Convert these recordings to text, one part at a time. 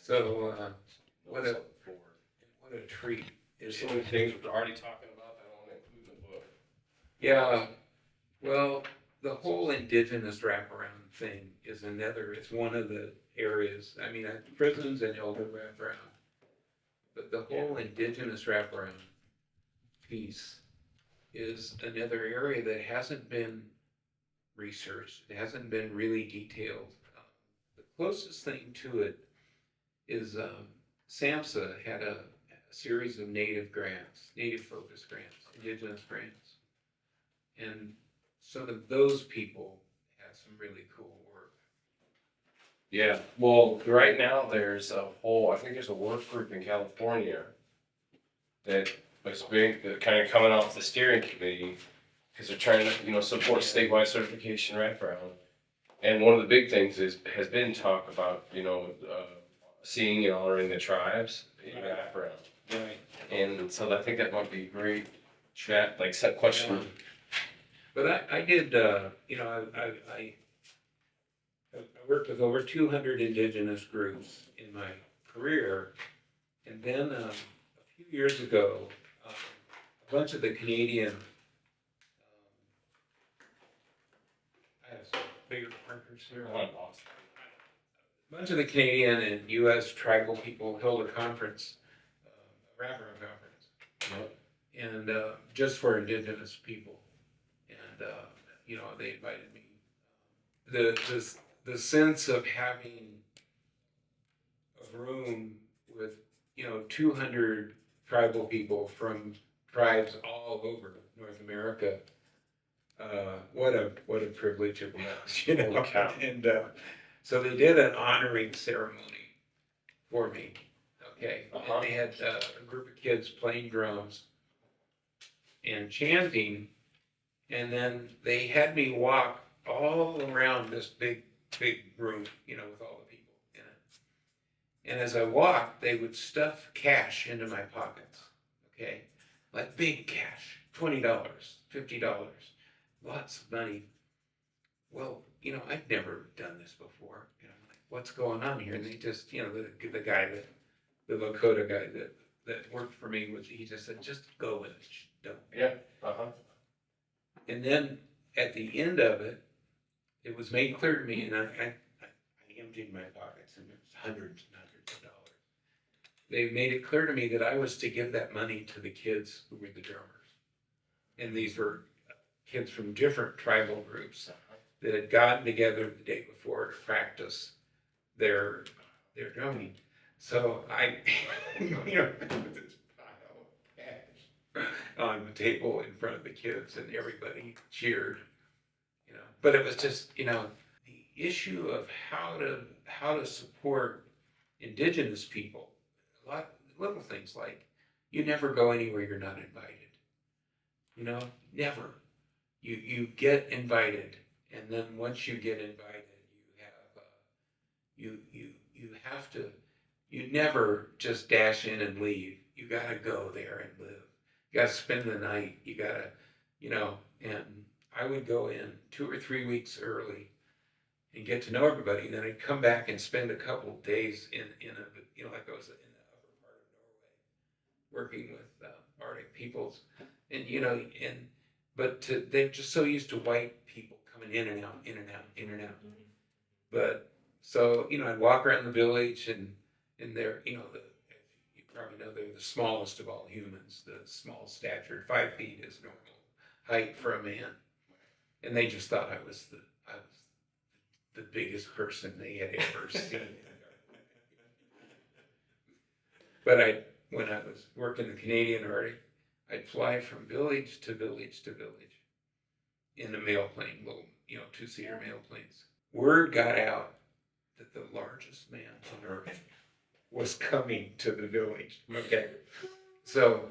So, what a treat. There's so many things we're already talking about that I want to include in the book. Yeah, well, the whole Indigenous wraparound thing is it's one of the areas, I mean, prisons and elder wraparound, but the whole Indigenous wraparound piece is another area that hasn't been researched, it hasn't been really detailed. The closest thing to it is SAMHSA had a series of native grants, native focus grants, Indigenous grants. And some of those people had some really cool work. Yeah, well, right now there's I think there's a work group in California that was big, that kind of coming off the steering committee because they're trying to, support statewide certification wraparound. And one of the big things has been talk about, seeing and honoring the tribes in wraparound. Right. And so I think that might be great chat, like set question. But I did, I worked with over 200 Indigenous groups in my career. And then a few years ago, a bunch of the Canadian, I have some bigger markers here. A bunch of the Canadian and U.S. tribal people held a conference, a wraparound conference, and just for Indigenous people. And they invited me. The sense of having a room with 200 tribal people from tribes all over North America. What a privilege it was, And so they did an honoring ceremony for me. Okay, and they had a group of kids playing drums and chanting. And then they had me walk all around this big room, with all the people in it. And as I walked, they would stuff cash into my pockets, okay? Like big cash, $20, $50, lots of money. Well, I'd never done this before. Like, what's going on here? And they just, the guy the Lakota guy that worked for me he just said, just go with it. Don't. Yeah. And then at the end of it, it was made clear to me, and I emptied my pockets, and it was hundreds and hundreds of dollars. They made it clear to me that I was to give that money to the kids who were the drummers. And these were kids from different tribal groups that had gotten together the day before to practice their drumming. So I, with this pile of cash on the table in front of the kids, and everybody cheered, But it was just, the issue of how to support Indigenous people. A lot little things like you never go anywhere you're not invited. Never. You get invited, and then once you get invited, you have to. You never just dash in and leave. You got to go there and live. You got to spend the night. You got to, and I would go in 2 or 3 weeks early and get to know everybody. And then I'd come back and spend a couple of days in like I was in the upper part of Norway, working with Arctic peoples. And, but they're just so used to white people coming in and out, in and out, in and out. But so, I'd walk around the village and they're, you probably know they're the smallest of all humans, the small stature, 5 feet is normal height for a man. And they just thought I was the biggest person they had ever seen. But when I was working the Canadian Arctic, I'd fly from village to village to village in a mail plane, little, 2-seater mail planes. Word got out that the largest man on earth was coming to the village. Okay. So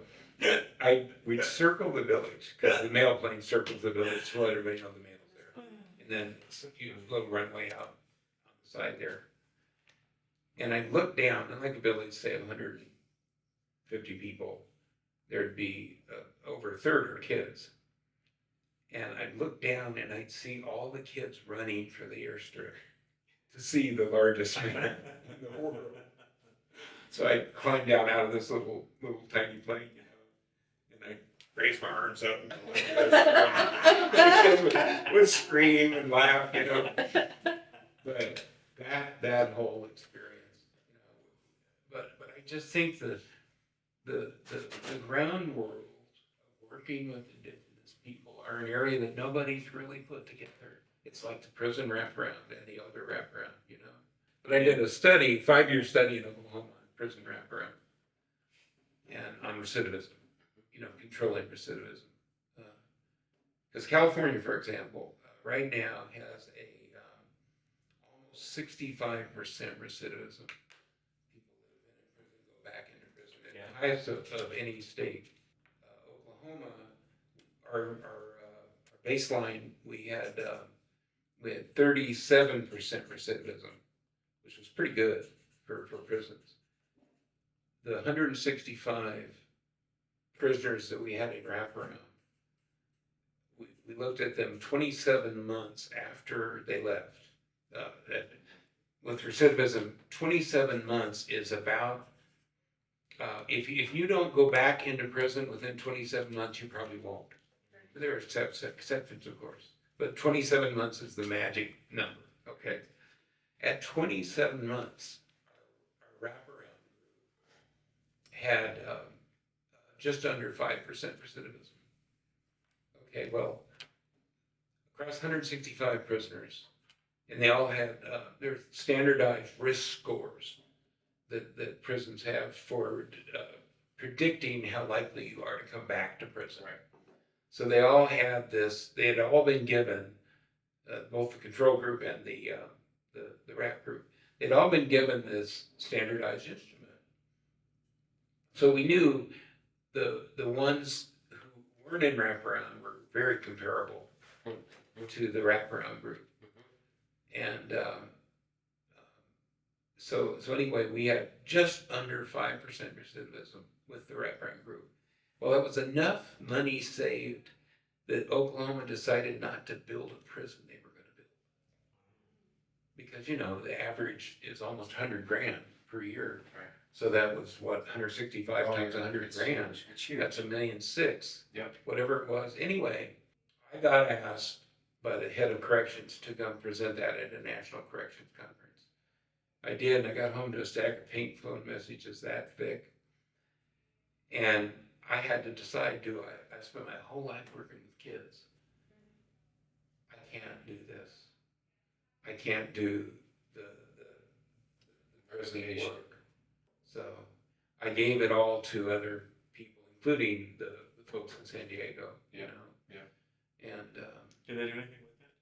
we'd circle the village, because the mail plane circles the village to let everybody know the mail's there. And then a little runway out on the side there. And I'd look down, and like a village, say 150 people, there'd be over a third are kids. And I'd look down and I'd see all the kids running for the airstrip to see the largest man in the world. So I climbed down out of this little tiny plane, and I raised my arms up, and the kids would scream and laugh, But that whole experience, but I just think that the ground world of working with Indigenous people are an area that nobody's really put together. It's like the prison wraparound and the other wraparound, But I did a 5-year study in Oklahoma on prison wraparound and on recidivism, controlling recidivism. Because California, for example, right now has a almost 65% recidivism. People that have been in prison go back into prison. And the highest of any state. Oklahoma, our baseline, we had 37% recidivism, which was pretty good for prisons. The 165 prisoners that we had in wraparound, we looked at them 27 months after they left. With recidivism, 27 months is about, if you don't go back into prison within 27 months, you probably won't. There are exceptions, of course, but 27 months is the magic number, okay? At 27 months, our wraparound had just under 5% recidivism. Okay, well, across 165 prisoners, and they all had their standardized risk scores that prisons have for predicting how likely you are to come back to prison. Right. So they all had this. They had all been given, both the control group and the RAP group. They'd all been given this standardized instrument. So we knew the ones who weren't in wraparound were very comparable to the wraparound group. And so anyway, we had just under 5% recidivism with the wraparound group. Well, that was enough money saved that Oklahoma decided not to build a prison they were going to build. Because, the average is almost 100 grand per year. Right. So that was what, 165 times 100 grand. It's huge. That's $1.6 million. Yep. Whatever it was. Anyway, I got asked by the head of corrections to come present that at a national corrections conference. I did, and I got home to a stack of pink phone messages that thick. And I had to decide, I spent my whole life working with kids. I can't do this. I can't do the prison work. So I gave it all to other people, including the folks in San Diego, Yeah. And did they do anything with that?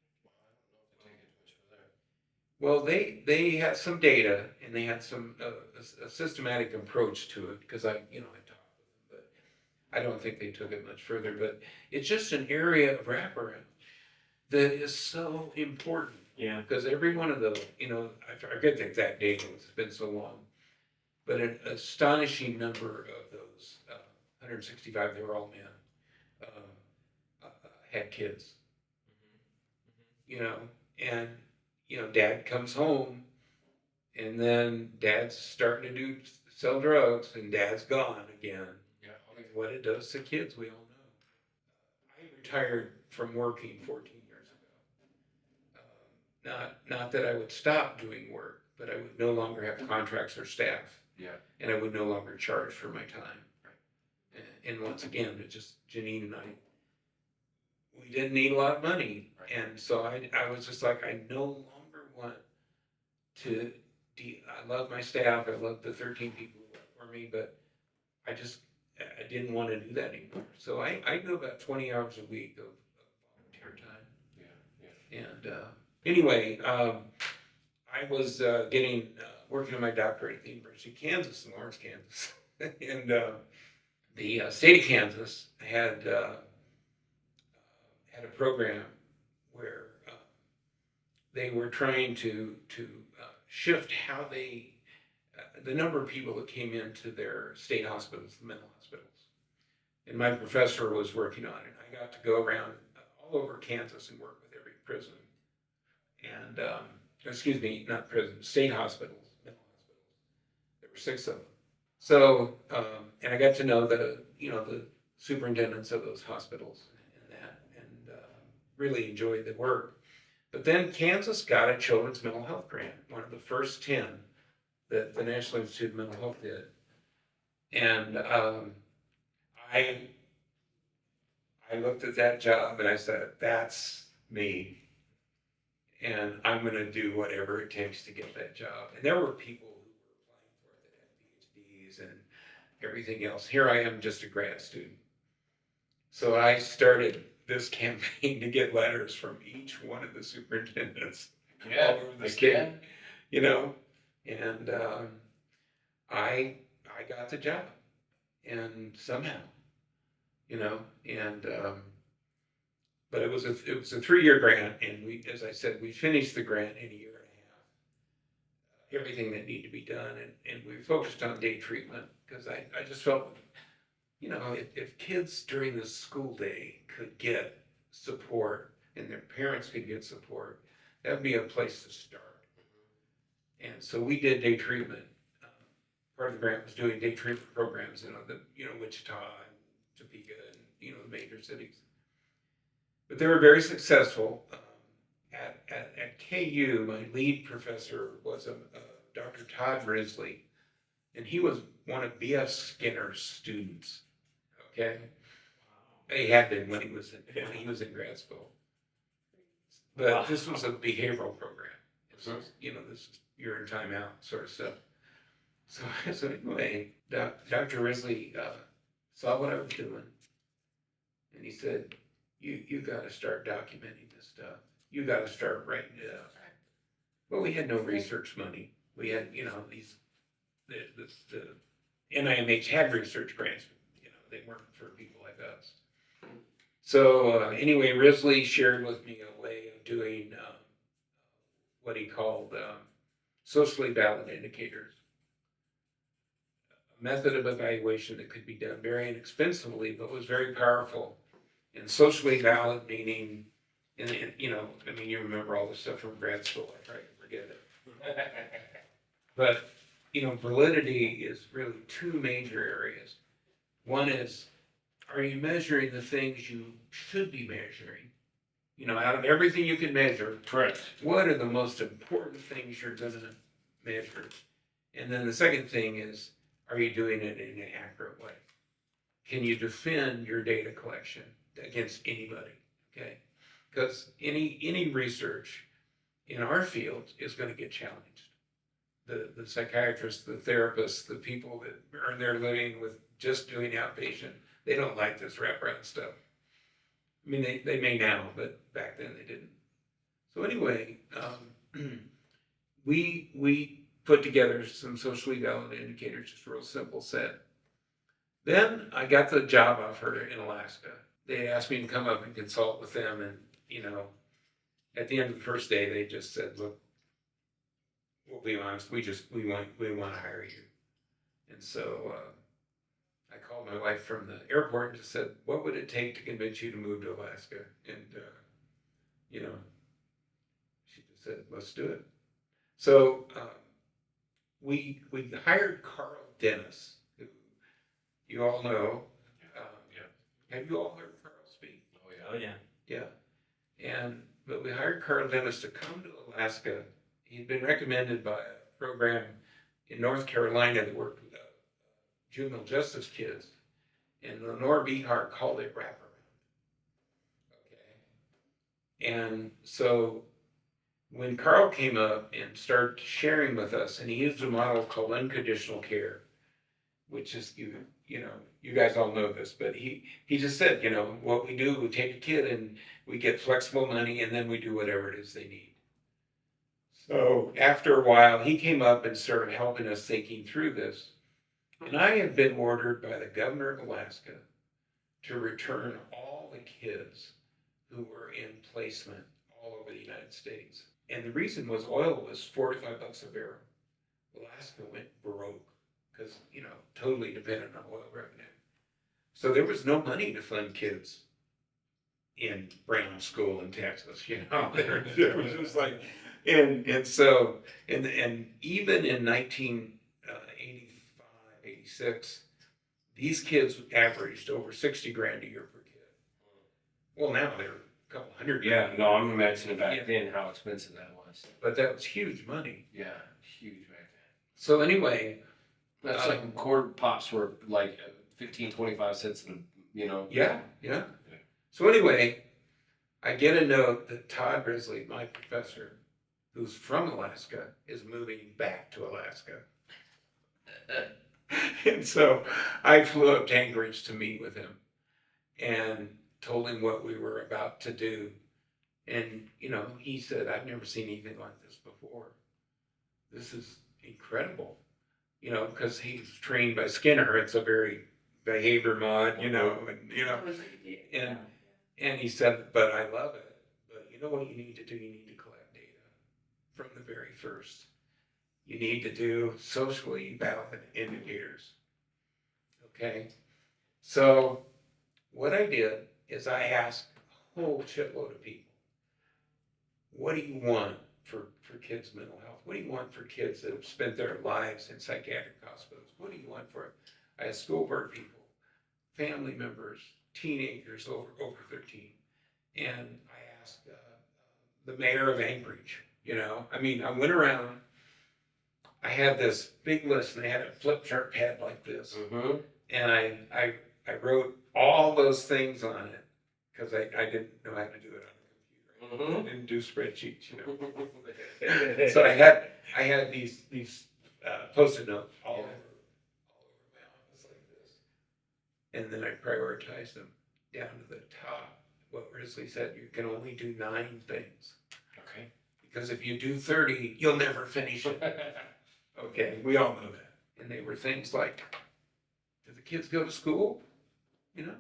well, they had some data, and they had some a systematic approach to it, because I talked with them, but I don't think they took it much further. But it's just an area of wraparound that is so important. Yeah. Because every one of those, I forget the exact date, it's been so long, but an astonishing number of those 165, they were all men, had kids. And dad comes home, and then dad's starting to sell drugs, and dad's gone again. Yeah. What it does to kids, we all know. I retired from working 14 years ago. Not that I would stop doing work, but I would no longer have contracts or staff. Yeah. And I would no longer charge for my time. Right. And once again, it just, Janine and I, we didn't need a lot of money. Right. And so I was just like, I no longer want to, I love my staff, I love the 13 people who work for me, but I didn't want to do that anymore. So I do about 20 hours a week of volunteer time. Yeah. And anyway, I was working on my doctorate at the University of Kansas in Lawrence, Kansas. And the state of Kansas had a program where they were trying to shift how the number of people that came into their state hospitals, the mental hospitals. And my professor was working on it. I got to go around all over Kansas and work with every prison. And, excuse me, not prison, state hospitals, mental hospitals. There were 6 of them. So, and I got to know the superintendents of those hospitals and really enjoyed the work. But then Kansas got a children's mental health grant, one of the first 10 that the National Institute of Mental Health did. And I looked at that job and I said, that's me. And I'm going to do whatever it takes to get that job. And there were people who were applying for it that had PhDs and everything else. Here I am, just a grad student. So I started this campaign to get letters from each one of the superintendents all over the state, you know, and I got the job, and somehow, you know, and but it was a 3-year grant, and we, as I said, we finished the grant in a year and a half. Everything that needed to be done, and we focused on day treatment because I just felt, you know, if kids during the school day could get support and their parents could get support, that would be a place to start. And so we did day treatment. Part of the grant was doing day treatment programs, Wichita and Topeka and, the major cities. But they were very successful. At KU, my lead professor was Dr. Todd Risley, and he was one of B.F. Skinner's students. Okay, he had been when he was in grad school. But this was a behavioral program. This was, this is you're in timeout sort of stuff. So anyway, Dr. Risley saw what I was doing, and he said, "You got to start documenting this stuff. You got to start writing it up." Well, we had no research money. We had, the NIMH had research grants. They weren't for people like us. So anyway, Risley shared with me a way of doing what he called socially valid indicators, a method of evaluation that could be done very inexpensively, but was very powerful. And socially valid meaning, you remember all this stuff from grad school. I try to forget it. But, validity is really two major areas. One is, are you measuring the things you should be measuring? Out of everything you can measure, Correct. What are the most important things you're going to measure? And then the second thing is, are you doing it in an accurate way? Can you defend your data collection against anybody? Okay, because any research in our field is going to get challenged. The psychiatrists, the therapists, the people that earn their living with just doing outpatient, they don't like this wraparound stuff. I mean, they may now, but back then they didn't. So anyway, we put together some socially valid indicators, just a real simple set. Then I got the job offer in Alaska. They asked me to come up and consult with them, and at the end of the first day, they just said, "Look, we'll be honest. We want to hire you." And so I called my wife from the airport and just said, "What would it take to convince you to move to Alaska?" And she just said, "Let's do it." So we hired Carl Dennis, who you all know. Have you all heard Carl speak? Oh yeah. Yeah. But we hired Carl Dennis to come to Alaska. He'd been recommended by a program in North Carolina that worked with juvenile justice kids, and Lenore Behar called it Wraparound. Okay. And so when Carl came up and started sharing with us, and he used a model called unconditional care, which is, you guys all know this, but he just said, what we do, we take a kid and we get flexible money, and then we do whatever it is they need. So after a while, he came up and started helping us thinking through this. And I have been ordered by the governor of Alaska to return all the kids who were in placement all over the United States. And the reason was oil was $45 a barrel. Alaska went broke because, totally dependent on oil revenue. So there was no money to fund kids in Brown School in Texas, It was just like, and even in 1985, 86. These kids averaged over 60 grand a year per kid. Well, now they're a couple hundred. Yeah, no, I'm imagining back Yeah. then how expensive that was. But that was huge money. Yeah, huge back So anyway, then. That's like quarter pops were like 15, 25 cents, yeah. So anyway, I get a note that Todd Risley, my professor, who's from Alaska, is moving back to Alaska. And so I flew up to Anchorage to meet with him and told him what we were about to do. And, he said, I've never seen anything like this before. This is incredible, because he's trained by Skinner. It's a very behavior mod, and he said, but I love it. But you know what you need to do? You need to collect data from the very first. You need to do socially valid indicators. Okay? So what I did is I asked a whole shitload of people, what do you want for kids' mental health? What do you want for kids that have spent their lives in psychiatric hospitals? What do you want for it? I asked school board people, family members, teenagers over 13. And I asked the mayor of Anchorage, I went around, I had this big list and I had a flip chart pad like this. Mm-hmm. And I wrote all those things on it because I didn't know how to do it on a computer. Mm-hmm. I didn't do spreadsheets, So I had these post-it notes all over my office like this. And then I prioritized them down to the top. What Risley said, you can only do 9 things. Okay. Because if you do 30, you'll never finish it. Okay, we all know that. And they were things like, do the kids go to school?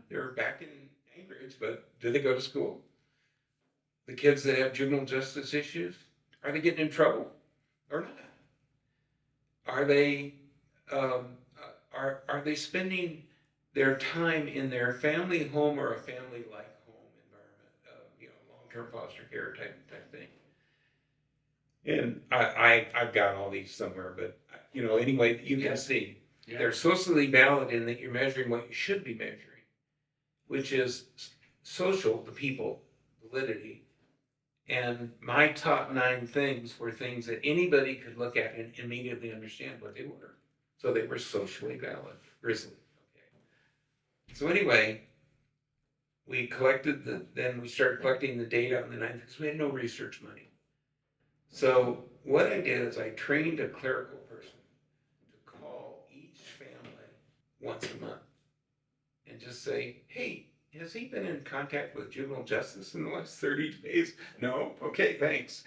They're back in Anchorage, but do they go to school? The kids that have juvenile justice issues, are they getting in trouble or not? Are they are they spending their time in their family home or a family-like home environment? Long-term foster care type thing. And I've got all these somewhere, but anyway, you can see they're socially valid in that you're measuring what you should be measuring, which is social, the people, validity. And my top 9 things were things that anybody could look at and immediately understand what they were. So they were socially valid, Grizzly. Okay. So anyway, we started collecting the data on the 9 because we had no research money. So what I did is I trained a clerical person to call each family once a month and just say, hey, has he been in contact with juvenile justice in the last 30 days? No? Okay, thanks.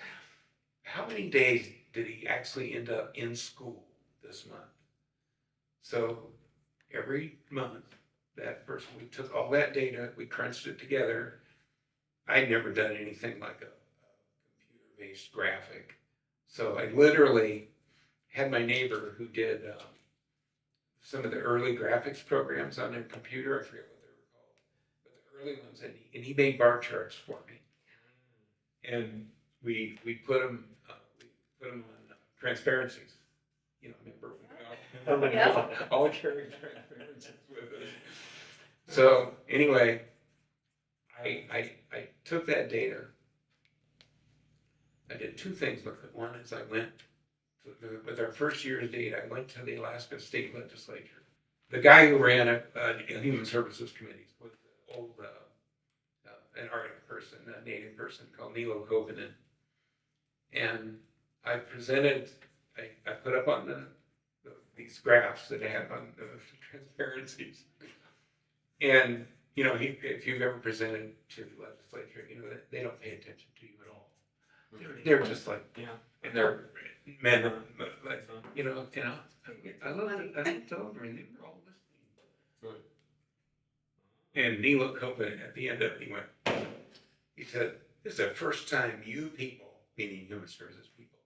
How many days did he actually end up in school this month? So every month, that person, we took all that data, we crunched it together. I'd never done anything like a computer-based graphic. So I literally had my neighbor who did some of the early graphics programs on a computer. I forget what they were called, but the early ones, and he made bar charts for me. And we put them on transparencies. Remember? Yeah. All carrying transparencies with us. So anyway, I took that data. I did 2 things with it. One is I went with our first year's data. I went to the Alaska State Legislature. The guy who ran a Human Services Committee was an old an Arctic person, a Native person called Nilo Kovinen. And I put up on these graphs that I had on the transparencies. And, if you've ever presented to the legislature, they don't pay attention to you at all. They're just like, and they're men, like, I looked over and they were all listening. And Nilo Kovinen at the end of it, he said, this is the first time you people, meaning human services people,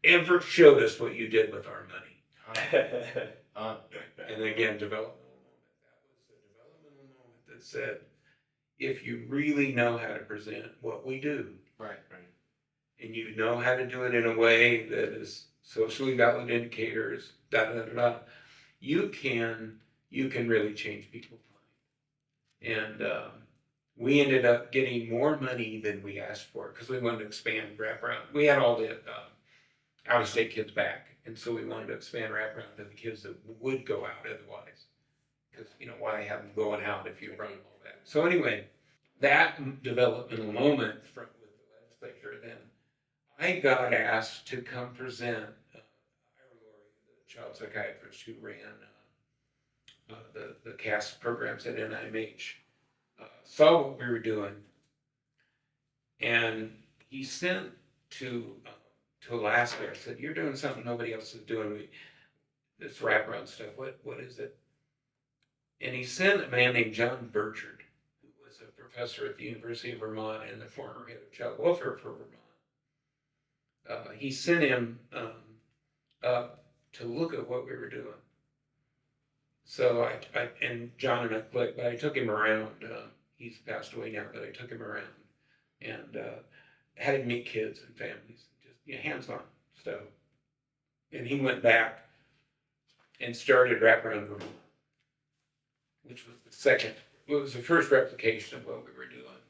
ever showed us what you did with our money. And again, developmental moment. That was the developmental moment that said, if you really know how to present what we do, Right. and you know how to do it in a way that is socially valid indicators, you can really change people's mind. And we ended up getting more money than we asked for because we wanted to expand Wraparound. We had all the out-of-state kids back, and so we wanted to expand Wraparound to the kids that would go out otherwise. Because, why have them going out if you run all that? So anyway, that developmental moment with the legislature, then I got asked to come present Ira Lori, the child psychiatrist who ran the CAS programs at NIMH, saw what we were doing, and he sent to Alaska. I said, "You're doing something nobody else is doing. This wraparound stuff. What is it?" And he sent a man named John VanDenBerg, who was a professor at the University of Vermont and the former head of child welfare for Vermont. He sent him up to look at what we were doing. So I and John and I clicked, but I took him around. He's passed away now, but I took him around and had him meet kids and families, just hands-on stuff. And he went back and started Wraparound Vermont, which was the first replication of what we were doing.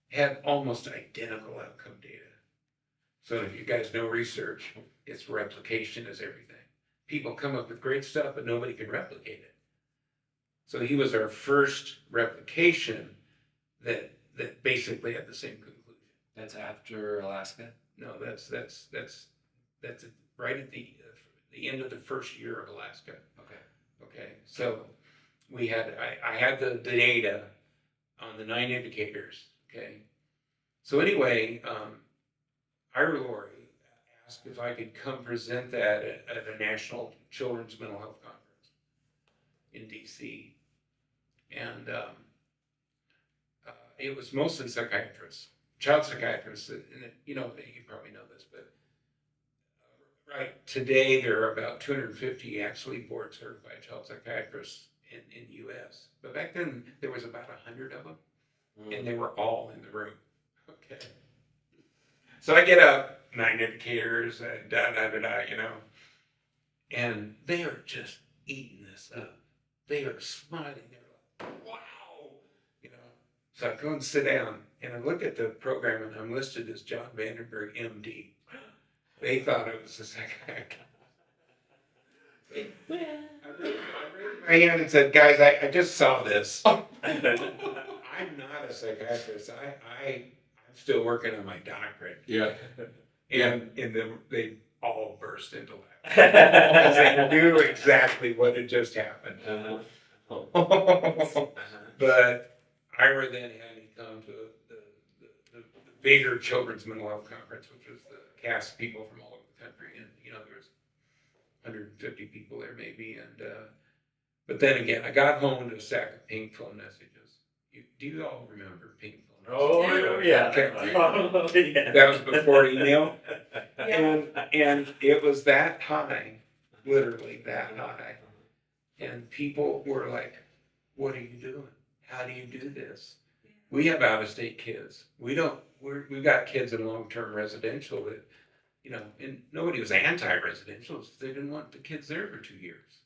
Had almost identical outcome data. So if you guys know research, it's replication is everything. People come up with great stuff, but nobody can replicate it. So he was our first replication that basically had the same conclusion. That's after Alaska? No, that's right at the end of the first year of Alaska. Okay. So I had the data on the 9 indicators. Okay. So anyway, Ira Lori asked if I could come present that at a national children's mental health conference in DC. And it was mostly psychiatrists, child psychiatrists. And you probably know this, but right today there are about 250 actually board certified child psychiatrists in the U.S. But back then there was about 100 of them, and they were all in the room. Okay. So I get up, 9 indicators, and they are just eating this up. They are smiling. They're like, wow, So I go and sit down, and I look at the program, and I'm listed as John VanDenBerg, MD. They thought I was a psychiatrist. I raised my hand and said, "Guys, I just saw this. I'm not a psychiatrist. I'm still working on my doctorate." Yeah. And then they all burst into laughter because they knew exactly what had just happened. But Ira then had me come to the bigger children's mental health conference, which was the CAS people from all over the country, and there was 150 people there maybe, and but then again, I got home to a stack of pink phone messages. Do you all remember pink phone messages? Oh yeah. Okay. Yeah. That was before email, and it was that high, literally that high, and people were like, "What are you doing? How do you do this? We have out-of-state kids. We've got kids in long-term residential that, and nobody was anti-residential. They didn't want the kids there for 2 years.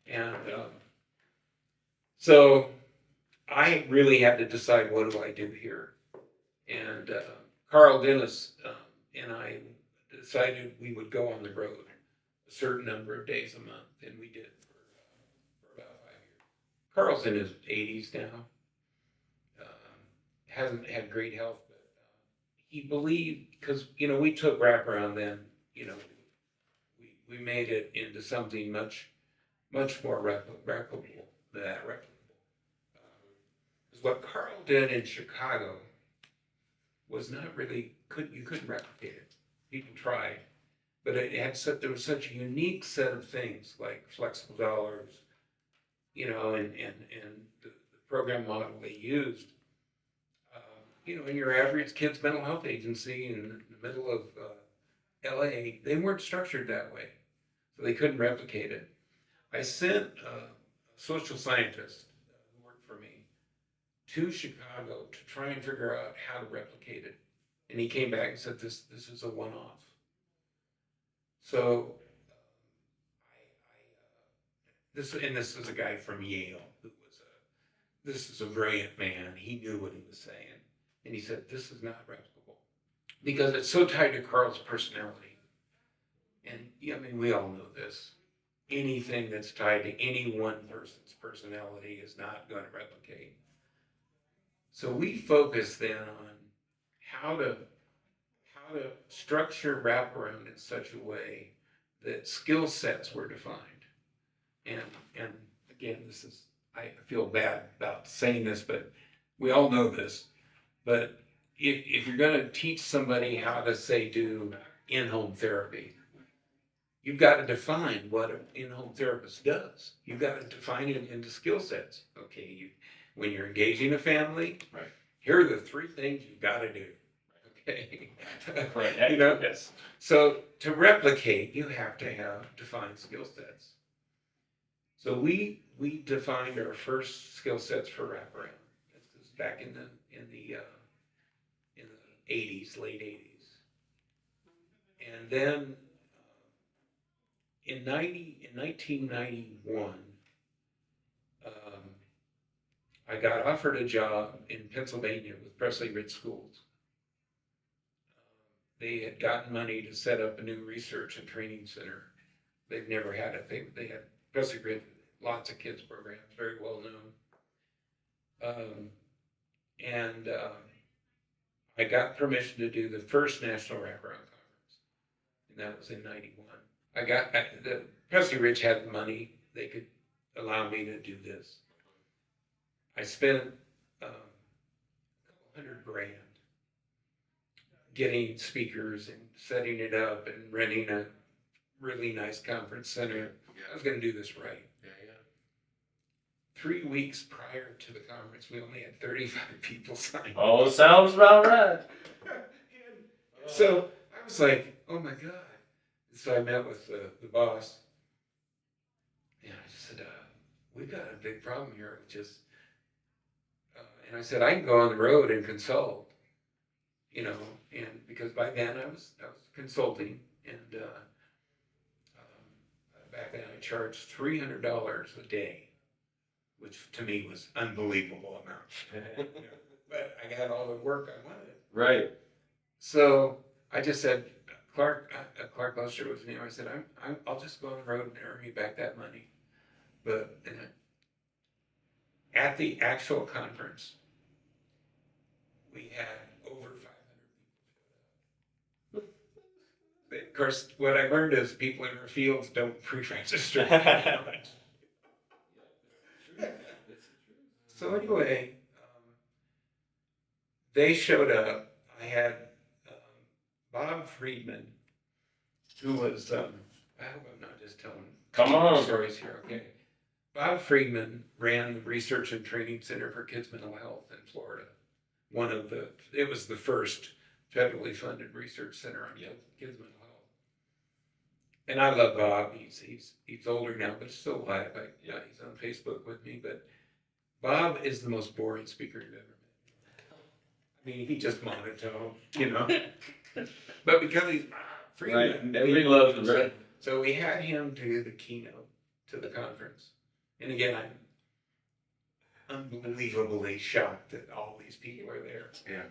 And so I really had to decide, what do I do here? And Carl Dennis and I decided we would go on the road a certain number of days a month, and we did for about 5 years. Carl's in his 80s now. Hasn't had great health, but he believed, because we took Wraparound then, we made it into something much more replicable than that. Because what Carl did in Chicago was not really you couldn't replicate it. People tried, but there was such a unique set of things like flexible dollars, and the program model they used. In your average kid's mental health agency in the middle of LA, they weren't structured that way. So they couldn't replicate it. I sent a social scientist who worked for me to Chicago to try and figure out how to replicate it. And he came back and said, this is a one-off. So this was a guy from Yale this is a brilliant man. He knew what he was saying. And he said, this is not replicable because it's so tied to Carl's personality. And I mean, we all know this. Anything that's tied to any one person's personality is not going to replicate. So we focus then on how to structure Wraparound in such a way that skill sets were defined. And again, I feel bad about saying this, but we all know this. But if you're going to teach somebody how to, say, do in-home therapy, you've got to define what an in-home therapist does. You've got to define it into skill sets. Okay, when you're engaging a family, right, here are the 3 things you've got to do. Okay, right, yes. So to replicate, you have to have defined skill sets. So we defined our first skill sets for Wraparound. This is back in the 80s, late 80s. And then in 1991, I got offered a job in Pennsylvania with Presley Ridge Schools. They had gotten money to set up a new research and training center. They've never had it. They had Presley Ridge, lots of kids programs, very well known. I got permission to do the first National Wraparound Conference, and that was in '91. The Presley Ridge had the money; they could allow me to do this. I spent a couple $100,000 getting speakers and setting it up and renting a really nice conference center. I was going to do this right. 3 weeks prior to the conference, we only had 35 people sign. Oh, sounds about right. So I was like, oh my God. So I met with the boss. And I said, we've got a big problem here. And I said, I can go on the road and consult, and because by then I was consulting, and back then I charged $300 a day, which to me was unbelievable amount. But I got all the work I wanted. Right. So I just said, Clark Lester was his name. I said, I'll just go on the road and earn me back that money. But at the actual conference, we had over 500 people. Of course, what I learned is people in our fields don't pre-register. So anyway, they showed up. I had Bob Friedman, who was, I hope I'm not just telling stories here, okay? Bob Friedman ran the Research and Training Center for Kids Mental Health in Florida. It was the first federally funded research center on kids mental health. And I love Bob. He's older now, but still alive. He's on Facebook with me. But Bob is the most boring speaker you've ever met. I mean, he just monotone, But because he's Friedman, right. Everybody loves him. Right. So we had him do the keynote to the conference. And again, I'm unbelievably shocked that all these people are there. Yeah.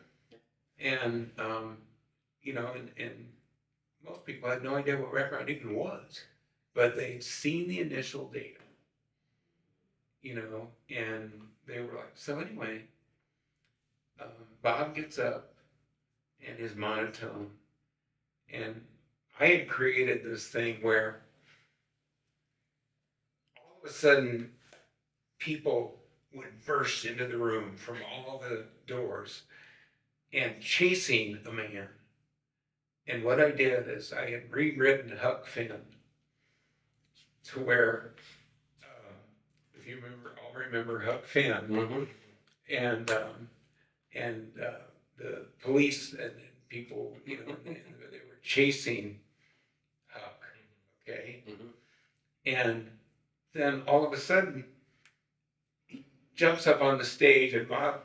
And, and most people had no idea what Wraparound even was, but they'd seen the initial data, and they were like, so anyway, Bob gets up and his monotone, and I had created this thing where all of a sudden people would burst into the room from all the doors and chasing a man. And what I did is I had rewritten Huck Finn to where, if you all remember Huck Finn, Mm-hmm. and the police and people, they were chasing Huck, okay? Mm-hmm. And then all of a sudden, he jumps up on the stage, and Bob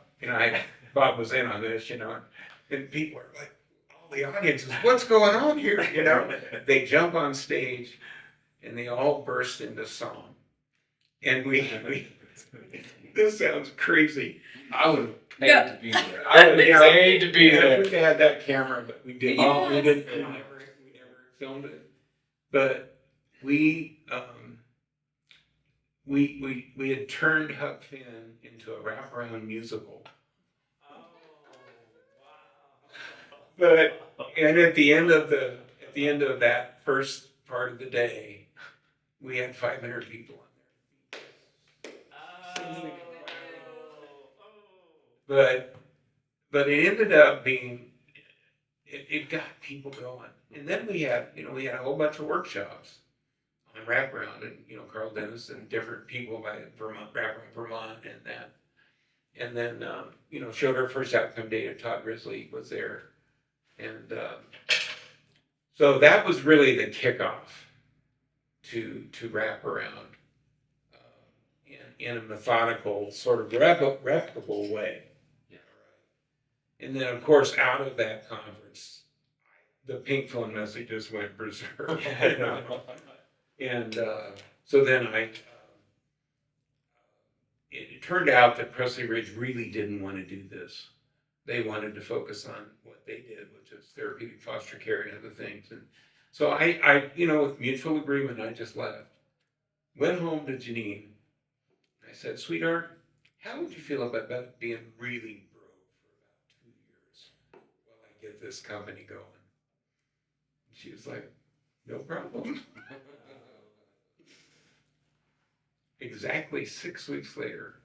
was in on this, and people are like, all the audience is, what's going on here, They jump on stage, and they all burst into song. And this sounds crazy. I would pay Yeah. to be there. I would pay to be Yeah, there. we had that camera, but we didn't. Yes. We never filmed it. But we had turned Huck Finn into a wraparound musical. But and at the end of that first part of the day, we had 500 people on there. But it ended up being it got people going. And then we had a whole bunch of workshops on wraparound, and Carl Dennis and different people by Wraparound Vermont and that. And then showed our first outcome data. Todd Risley was there. And so that was really the kickoff to Wraparound in a methodical, sort of replicable way. Yeah. And then, of course, out of that conference, the pink phone messages went berserk. And so then it turned out that Presley Ridge really didn't want to do this. They wanted to focus on what they did, which is therapeutic foster care and other things. And so I with mutual agreement, I just left. Went home to Janine. I said, sweetheart, how would you feel about being really broke for about 2 years while I get this company going? And she was like, no problem. Exactly 6 weeks later,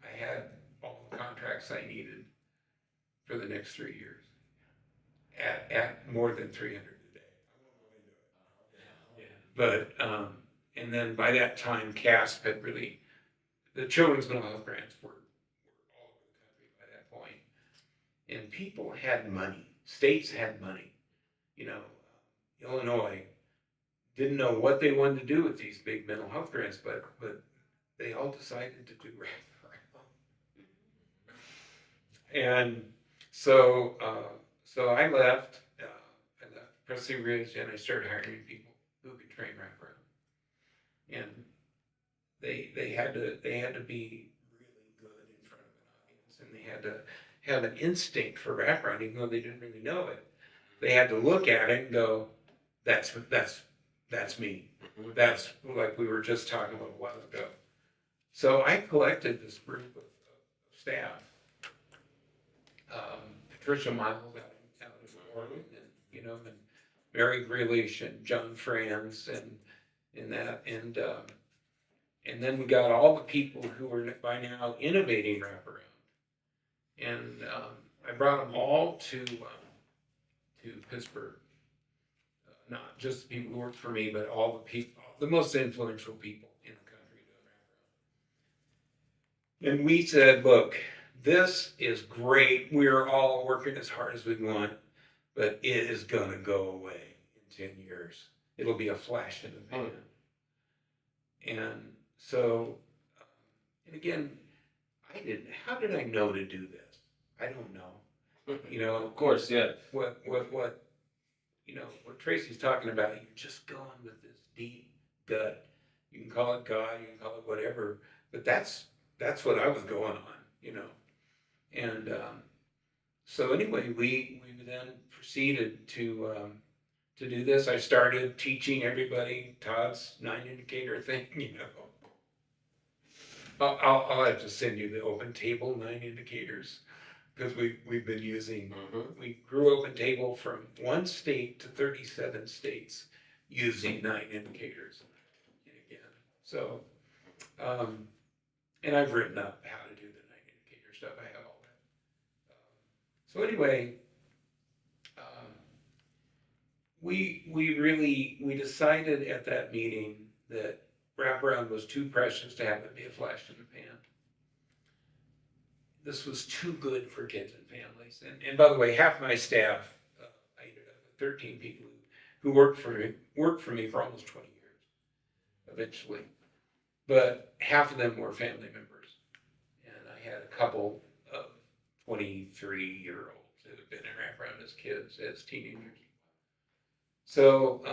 I had all the contracts I needed for the next 3 years at more than 300 a day. But and then by that time, CASP had really, the children's mental health grants were all over the country by that point, and people had money. States had money. Illinois didn't know what they wanted to do with these big mental health grants, but they all decided to do wraparound. And so I left Presley Ridge, and I started hiring people who could train wraparound. And they had to be really good in front of an audience, and they had to have an instinct for wraparound, even though they didn't really know it. They had to look at it and go, that's me. That's like we were just talking about a while ago. So I collected this group of staff. Patricia Miles out of Oregon, and Mary Grealish and John Franz and that, and then we got all the people who were by now innovating wraparound, and I brought them all to Pittsburgh. Not just the people who worked for me, but all the people, the most influential people in the country doing wraparound. And we said, look, this is great. We're all working as hard as we want, but it is going to go away in 10 years. It'll be a flash in the pan. And so, and again, how did I know to do this? I don't know. Of course, yeah. What Tracy's talking about, you're just going with this deep gut. You can call it God, you can call it whatever, but that's what I was going on, And so anyway, we then proceeded to do this. I started teaching everybody Todd's 9 indicator thing, I'll have to send you the open table 9 indicators, because we've been using, we grew open table from 1 state to 37 states using 9 indicators. And again, so, and I've written up how to do the 9 indicator stuff. I have all that. So anyway, we decided at that meeting that wraparound was too precious to have it be a flash in the pan. This was too good for kids and families. And by the way, half my staff, I ended up with 13 people who worked for me for almost 20 years, eventually. But half of them were family members. And I had a couple of 23-year-olds who had been in wraparound as kids, as teenagers. So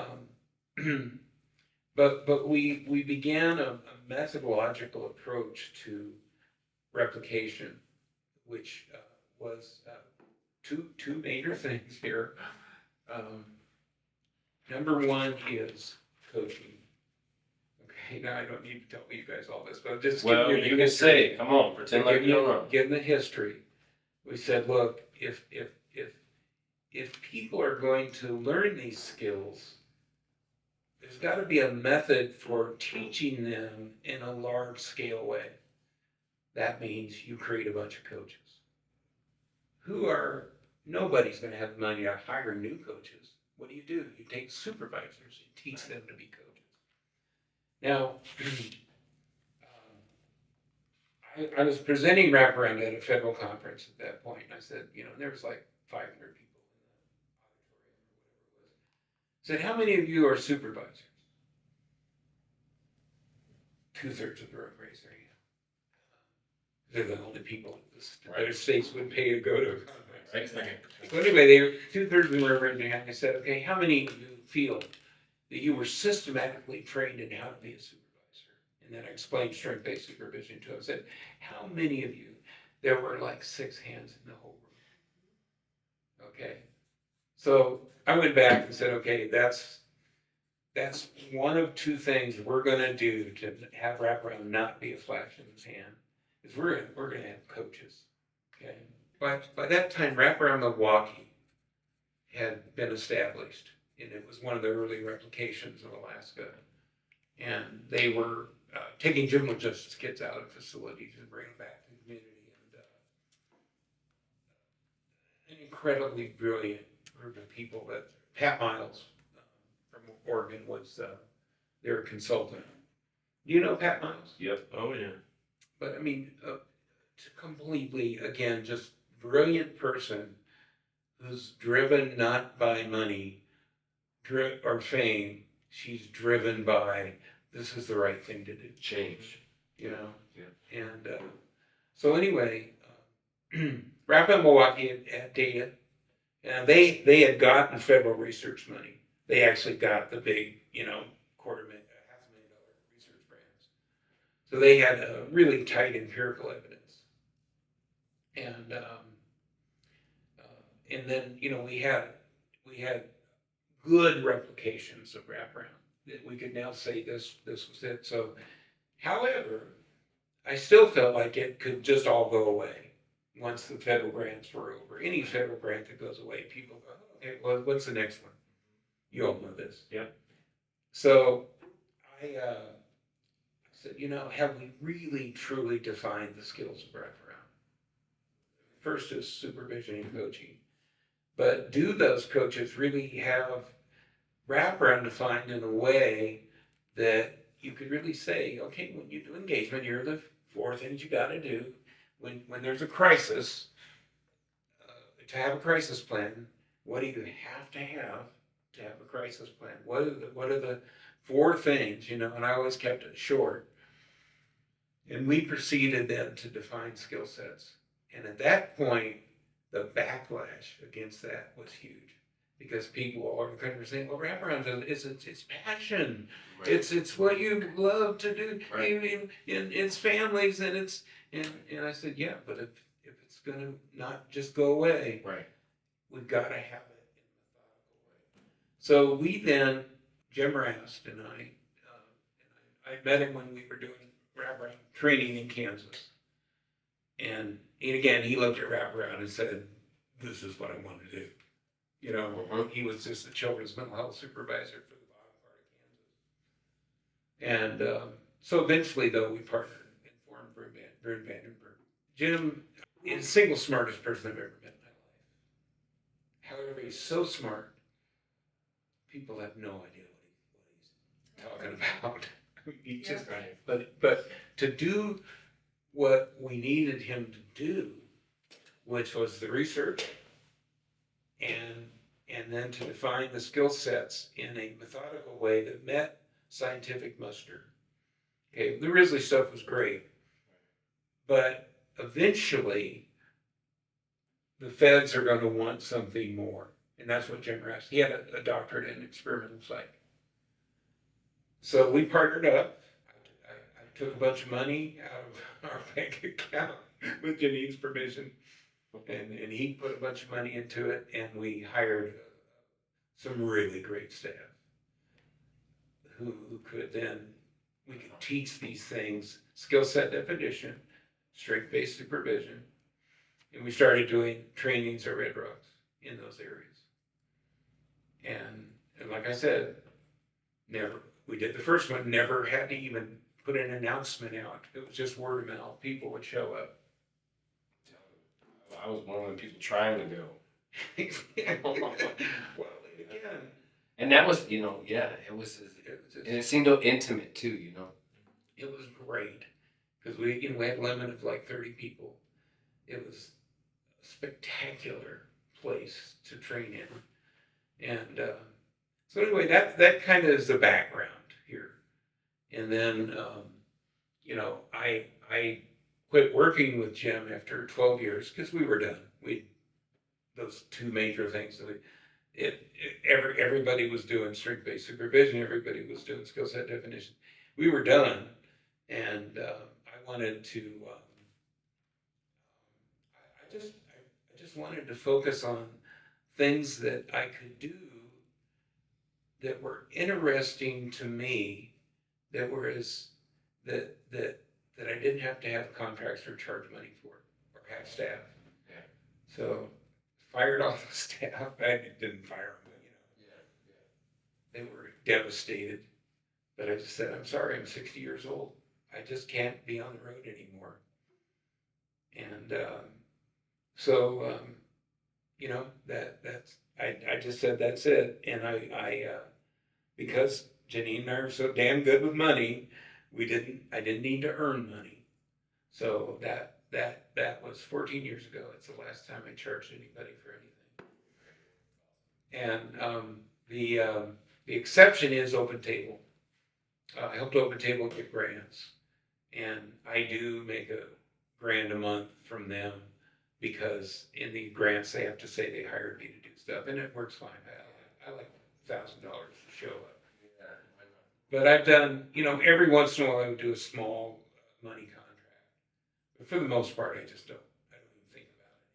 But we began a methodological approach to replication, which was two major things here. Number one is coaching. Okay, now I don't need to tell you guys all this, but just Well, give you you the can history. say, it. Come on, pretend like you don't know. Give them the history. We said, look, if people are going to learn these skills, there's got to be a method for teaching them in a large scale way. That means you create a bunch of coaches nobody's going to have the money to hire new coaches. What do? You take supervisors and teach them to be coaches. Now, I was presenting Wraparound at a federal conference at that point, and I said, there was like 500 people in the auditorium or whatever it was. I said, how many of you are supervisors? 2/3 of the room raised their hand. They're the only people that other states would pay to go to a conference. Right. So anyway, 2/3 of the room raised their hand. I said, okay, how many of you feel that you were systematically trained in how to be a supervisor? And then I explained strength-based supervision to them. I said, how many of you? There were like 6 hands in the whole room. Okay. So I went back and said, okay, that's one of 2 things we're going to do to have Wraparound not be a flash in the pan, is we're going to have coaches. Okay. By that time, Wraparound Milwaukee had been established, and it was one of the early replications of Alaska. And they were taking juvenile justice kids out of facilities and bringing them back to the community. And an incredibly brilliant group of people. That Pat Miles from Oregon was their consultant. Do you know Pat Miles? Yep. Oh, yeah. But I mean, completely, again, just brilliant person who's driven not by money or fame. She's driven by, this is the right thing to do. Change. Yeah. And So anyway, Wraparound Milwaukee had data, and they had gotten federal research money. They actually got the big, $250,000 research grants. So they had a really tight empirical evidence. And then, we had good replications of Wraparound that we could now say this was it. So, however, I still felt like it could just all go away once the federal grants were over. Any federal grant that goes away, people go, okay, well, what's the next one? You all know this. Yeah. So I said, have we really truly defined the skills of Wraparound? First is supervision and coaching. But do those coaches really have Wraparound defined in a way that you could really say, okay, when you do engagement, here are the 4 things you got to do. When there's a crisis, to have a crisis plan, what do you have to have a crisis plan? What are the 4 things, and I always kept it short. And we proceeded then to define skill sets. And at that point, the backlash against that was huge. Because people all over the country were saying, well, Wraparound, it's passion. Right. It's what you love to do. Right. It's families, and I said, yeah, but if it's going to not just go away, Right. we've got to have it in a methodical way. So we then, Jim Rast and I met him when we were doing Wraparound training in Kansas. And again, he looked at Wraparound and said, this is what I want to do. He was just the children's mental health supervisor for the bottom part of Kansas. And so eventually, though, we partnered and formed John VanDenBurg. Jim is the single smartest person I've ever met in my life. However, he's so smart, people have no idea what he's talking about. He just, but to do what we needed him to do, which was the research, and then to define the skill sets in a methodical way that met scientific muster. Okay, the Risley stuff was great, but eventually the feds are going to want something more, and that's what Jim Rast. He had a doctorate in experimental psych. So we partnered up. I took a bunch of money out of our bank account with Janine's permission, and he put a bunch of money into it, and we hired some really great staff who could then, we could teach these things, skill set definition, strength-based supervision, and we started doing trainings at Red Rocks in those areas. And like I said, we did the first one, never had to even put an announcement out. It was just word of mouth. People would show up. I was one of the people trying to go. Well, again. And that was, it was, and it seemed intimate too, It was great because we had a limit of like 30 people. It was a spectacular place to train in. And so anyway, that kind of is the background here. And then, I quit working with Jim after 12 years because we were done. Those two major things that everybody was doing strength-based supervision. Everybody was doing skill set definition. We were done, and I wanted to. I just wanted to focus on things that I could do that were interesting to me, that I didn't have to have contracts or charge money for or have staff. Yeah. So fired all the staff. I didn't fire them, They were devastated. But I just said, I'm sorry, I'm 60 years old. I just can't be on the road anymore. And I just said, that's it. And I because Janine and I are so damn good with money, I didn't need to earn money. So that was 14 years ago. It's the last time I charged anybody for anything. And the exception is Open Table. I helped Open Table get grants, and I do make $1,000 a month from them because in the grants they have to say they hired me to do stuff, and it works fine. I like $1,000 to show up. But I've done, every once in a while I would do a small money contract. But for the most part, I don't even think about it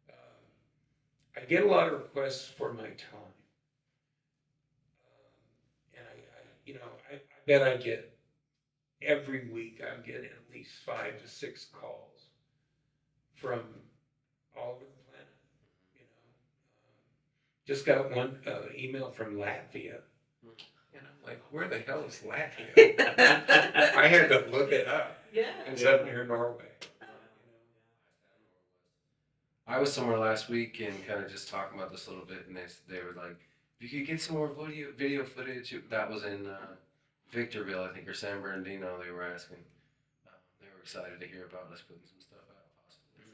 anymore. I get a lot of requests for my time. And I bet I get, every week I'm getting at least 5 to 6 calls from all over the planet, Just got one email from Latvia. And I'm like, where the hell is Latvia? I had to look it up. Yeah. It's up near Norway. I was somewhere last week and kind of just talking about this a little bit, and they were like, if you could get some more video footage. That was in Victorville, I think, or San Bernardino. They were asking. They were excited to hear about us putting some stuff out. Possibly.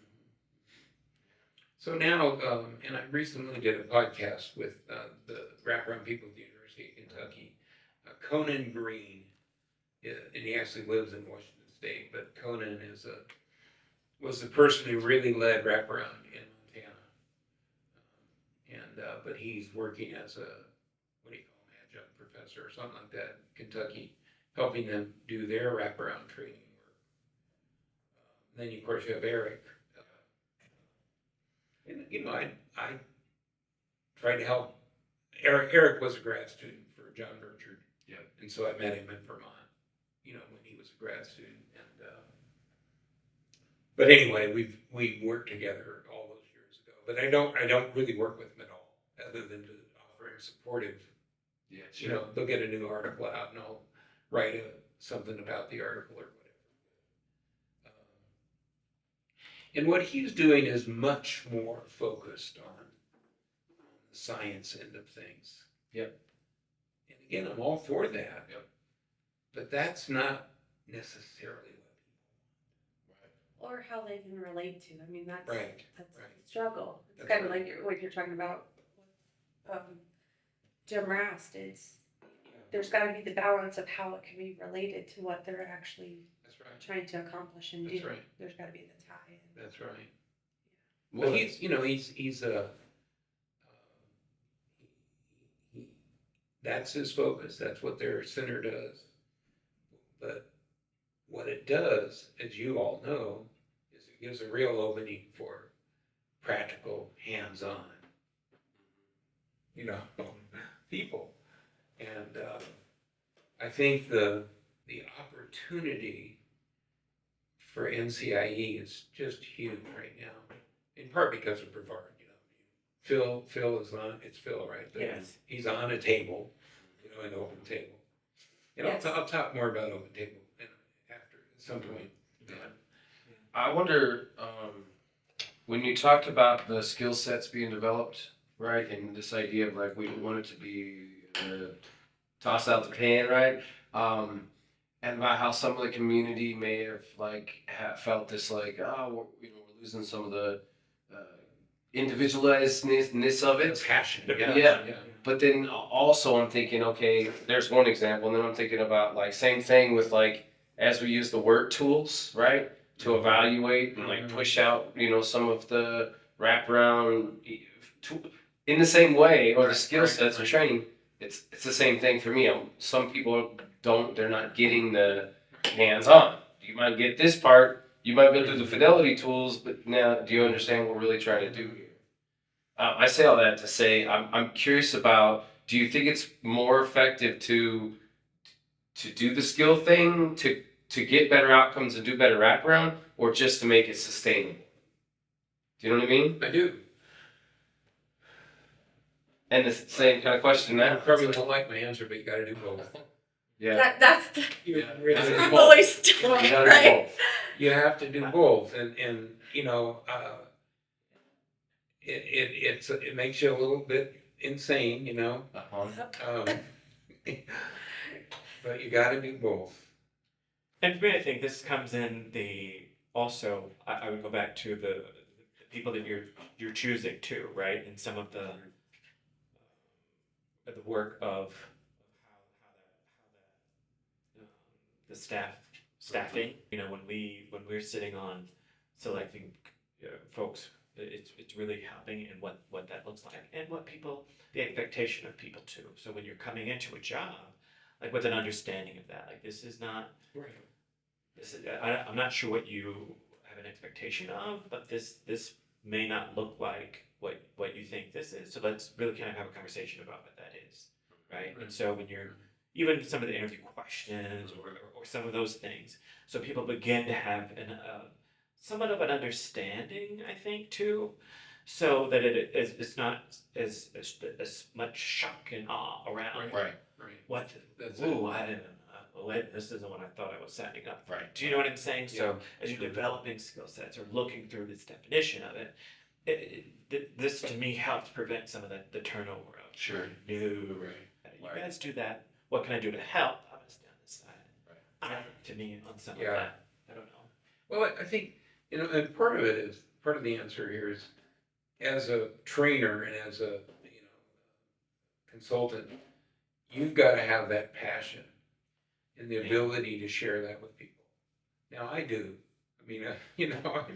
So now, and I recently did a podcast with the Wraparound people at the University of Kentucky. Conan Green, and he actually lives in Washington State, but Conan was the person who really led Wraparound in Montana. But he's working as adjunct professor or something like that in Kentucky, helping them do their Wraparound training work. Then, of course, you have Eric. I tried to help. Eric was a grad student for John VanDenBerg. Yeah. And so I met him in Vermont, when he was a grad student. And but anyway, we worked together all those years ago. But I don't really work with him at all, other than to offering supportive. Yeah. Sure. They'll get a new article out, and I'll write something about the article or whatever. And what he's doing is much more focused on the science end of things. Yep. And again, I'm all for that. Yep. But that's not necessarily what people Or how they can relate to. I mean, that's Right. the struggle. It's That's kind of right. like what you're talking about with Jim Rast. There's got to be the balance of how it can be related to what they're actually That's right. trying to accomplish and That's do. right. There's got to be the tie. That's right. Well, But he's that's his focus. That's what their center does. But what it does, as you all know, is it gives a real opening for practical, hands-on, you know, people. And I think the opportunity for NCIE is just huge right now, in part because of Brevard. Phil is on. It's Phil, right? Yes. He's on a table, an open table. And Yes. I'll talk more about open table after at some point. Yeah. I wonder, when you talked about the skill sets being developed, right, and this idea of like we want it to be toss out the pan, right, and about how some of the community may have felt this like, oh, we're losing some of the individualizedness of it. The passion. Yeah. But then also I'm thinking, okay, there's one example, and then I'm thinking about like same thing with like as we use the work tools, right, to evaluate and like push out, some of the wraparound in the same way, or the skill sets or training. It's the same thing for me. Some people they're not getting the hands-on. You might get this part, you might be able to do the fidelity tools, but now do you understand what we're really trying to do here? I say all that to say I'm curious about, do you think it's more effective to do the skill thing to get better outcomes and do better wraparound, or just to make it sustainable? Do you know what I mean? I do. And the same kind of question now. You probably won't like my answer, but you got to do both. Yeah. That's the You that's really where I'm do always You stuck, gotta do right? both. You have to do both, and it makes you a little bit insane, Uh-huh. but you got to do both. And for me, I think this comes in I would go back to the people that you're choosing too, right? And some of the work of how the staffing. When we're sitting on selecting folks, it's really helping in what that looks like and the expectation of people too. So when you're coming into a job, like with an understanding of that, like this is not. Right. I'm not sure what you have an expectation of, but this may not look like what you think this is. So let's really kind of have a conversation about what that is, right? And so when you're even some of the interview questions or some of those things, so people begin to have somewhat of an understanding, I think, too, so that it's not as much shock and awe around Right. what. That's Ooh, I didn't. This isn't what I thought I was signing up for. Right. Do you know what I'm saying? Yeah. So as you're developing skill sets or looking through this definition of it, this to me helps prevent some of the turnover of Sure. no. Right. You guys do that. What can I do to help? I'm gonna stay on this side. Right. To me, on some of Yeah. that, I don't know. Well, I think, and part of the answer here is, as a trainer and as a consultant, you've got to have that passion and the ability to share that with people. Now I do.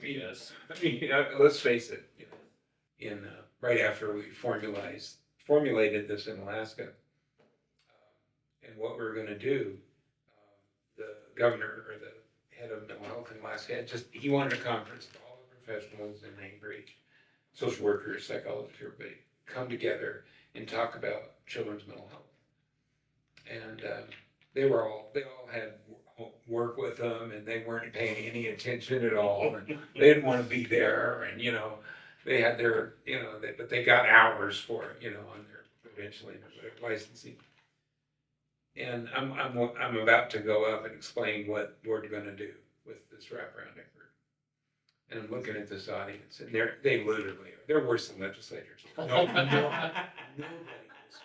Yes. Let's face it. Right after we formulated this in Alaska, and what we were going to do, the governor or the head of mental health in Alaska he wanted a conference of all the professionals in Anchorage, social workers, psychologists, everybody come together and talk about children's mental health. And they all had work with them, and they weren't paying any attention at all, and they didn't want to be there, and they had their but they got hours for it, on their credentialing or their licensing. And I'm about to go up and explain what we're going to do with this wraparound effort. And I'm looking at this audience, and they're worse than legislators. Nobody was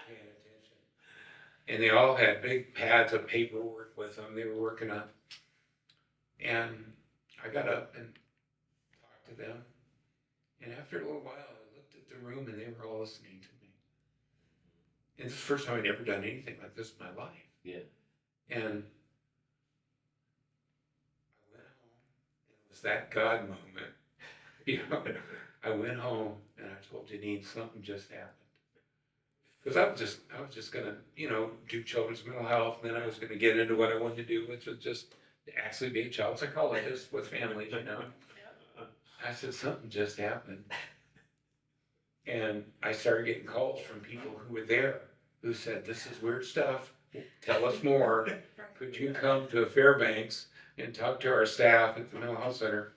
paying attention. And they all had big pads of paperwork with them they were working on. And I got up and talked to them. And after a little while, I looked at the room, and they were all listening to me. And this is the first time I'd ever done anything like this in my life. Yeah. And I went home, and it was that God moment. I went home, and I told Janine, something just happened. Because I was just gonna, do children's mental health, and then I was gonna get into what I wanted to do, which was just to actually be a child psychologist with families, I said, something just happened. And I started getting calls from people who were there, who said, this is weird stuff, tell us more. Could you come to Fairbanks and talk to our staff at the mental health center?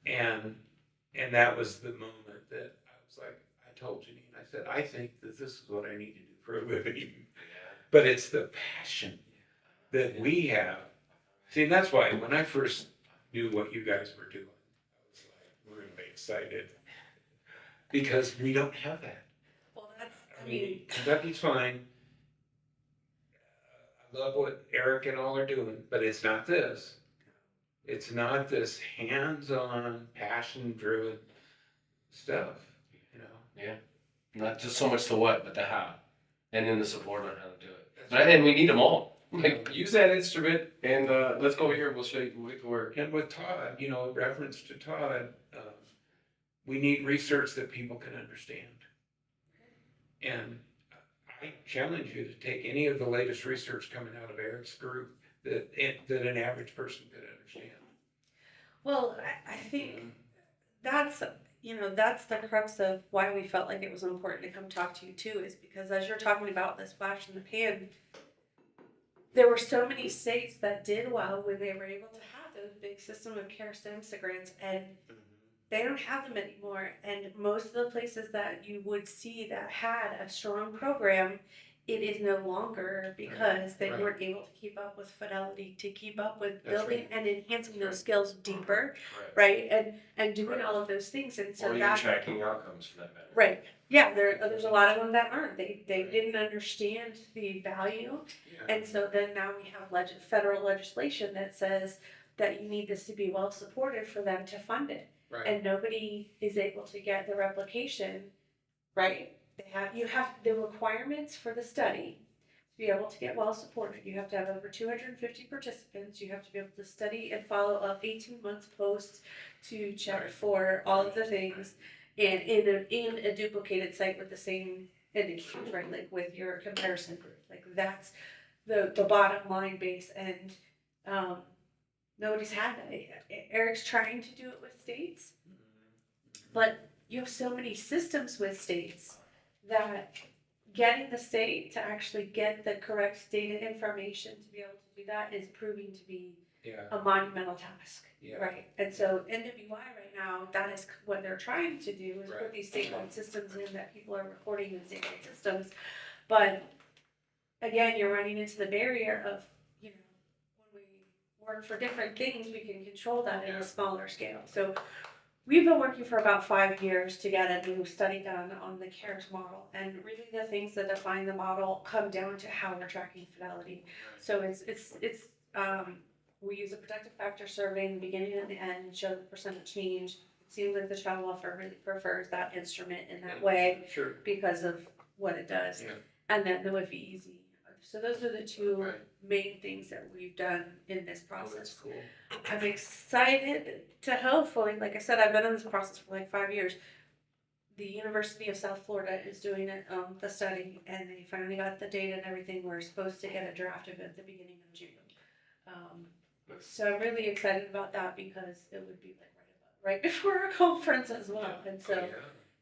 And that was the moment that I was like, I told Janine, I said, I think that this is what I need to do for a living. But it's the passion that we have. See, and that's why when I first knew what you guys were doing, I was like really excited. Because we don't have that. Well, that's, I mean, Kentucky's fine. I love what Eric and all are doing, but it's not this. It's not this hands-on, passion-driven stuff, Yeah. Not just so much the what, but the how. And then the support on how to do it. And we need them all. Like, use that instrument and let's go over here. We'll show you the way to work. And with Todd, reference to Todd, we need research that people can understand. And I challenge you to take any of the latest research coming out of Eric's group that an average person could understand. well, I think that's, that's the crux of why we felt like it was important to come talk to you too, is because as you're talking about this flash in the pan, there were so many states that did well when they were able to have those big system of care SAMHSA grants, and they don't have them anymore. And most of the places that you would see that had a strong program, it is no longer because they Right. weren't able to keep up with fidelity, to keep up with That's building and enhancing That's those skills deeper, Right. right? And doing Right. all of those things. And so Or even that, tracking outcomes for that matter. right. Yeah, there's a lot of them that aren't. They didn't understand the value. Yeah. And so then now we have federal legislation that says that you need this to be well supported for them to fund it. Right. And nobody is able to get the replication, right? You have the requirements for the study to be able to get well supported. You have to have over 250 participants. You have to be able to study and follow up 18 months post to check Right. for all of the things, and in a duplicated site with the same indicators, right? Like with your comparison group. Like that's the bottom line base, and nobody's had that. Eric's trying to do it with states, but you have so many systems with states that getting the state to actually get the correct data information to be able to do that is proving to be Yeah. a monumental task, Yeah. right? And so NWI right now, that is what they're trying to do, is Right. put these statewide systems in that people are recording in statewide systems. But again, you're running into the barrier of, when we work for different things, we can control that in a smaller scale. So we've been working for about 5 years to get a new study done on the CARES model, and really the things that define the model come down to how we're tracking fidelity. So it's we use a protective factor survey in the beginning and the end and show the percent of change. It seems like the child welfare really prefers that instrument in that way Sure. because of what it does. Yeah. And then the WIFI easy. So those are the two Right. main things that we've done in this Oh, that's process. cool. I'm excited to hopefully, like I said, I've been in this process for like 5 years. The University of South Florida is doing it, the study, and they finally got the data and everything. We're supposed to get a draft of it at the beginning of June. So I'm really excited about that because it would be like right before our conference as well. And so Oh, yeah.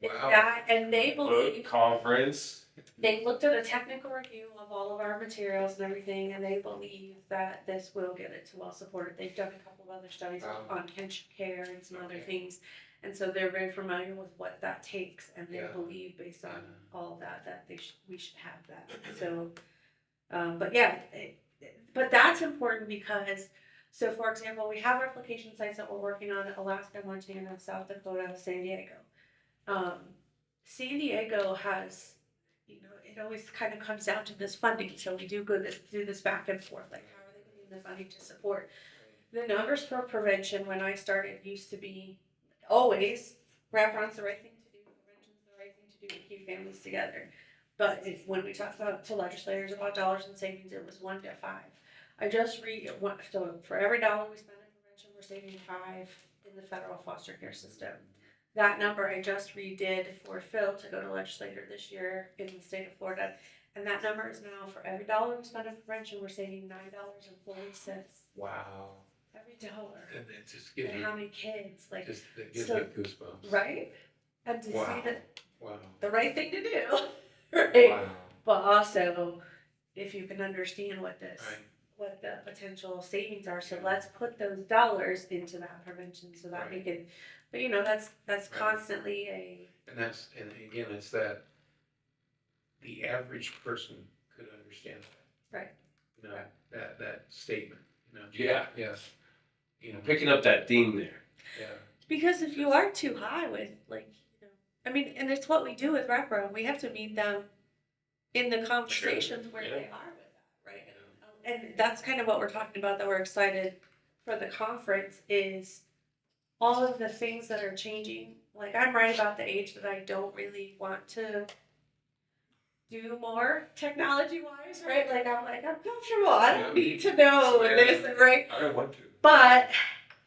it's Wow. that, and they believe Conference. they looked at a technical review of all of our materials and everything, and they believe that this will get it to well supported. They've done a couple of other studies Wow. on kinship care and some other Okay. things, and so they're very familiar with what that takes, and they Yeah. believe based on all of that we should have that. So, but yeah, but that's important because, so for example, we have replication sites that we're working on in Alaska, Montana, South Dakota, San Diego. San Diego has, it always kind of comes down to this funding. So we do do this back and forth. Like, how are they getting the funding to support? The numbers for prevention when I started used to be always wraparound's the right thing to do, prevention's the right thing to do to keep families together. But when we talk to legislators about dollars and savings, it was 1 to 5. I just so for every dollar we spend in prevention, we're saving 5 in the federal foster care system. that number I just redid for Phil to go to legislator this year in the state of Florida. And that number is now for every dollar we spend on prevention, we're saving $9.40. Wow. Every dollar. And it just gives And me, how many kids? Like, just, it gives so- me goosebumps. right? And to Wow. see that Wow. the right thing to do, right? Wow. But also, if you can understand what this, Right. what the potential savings are, so let's put those dollars into that prevention so that we Right. can, but you know, that's Right. constantly a, And that's, and again, it's that the average person could understand that. Right. You know, Right. that statement, you know. Yeah. Yes. You know, Picking up that theme there. yeah. because if you are too high with, like, you know, I mean, and it's what we do with Wraparound, we have to meet them in the conversations where Yeah. they are with that, right? And that's kind of what we're talking about, that we're excited for the conference, is all of the things that are changing. Like, I'm right about the age that I don't really want to do more technology wise, right? Like, I'm comfortable. I don't need to know this, right? I don't want to. But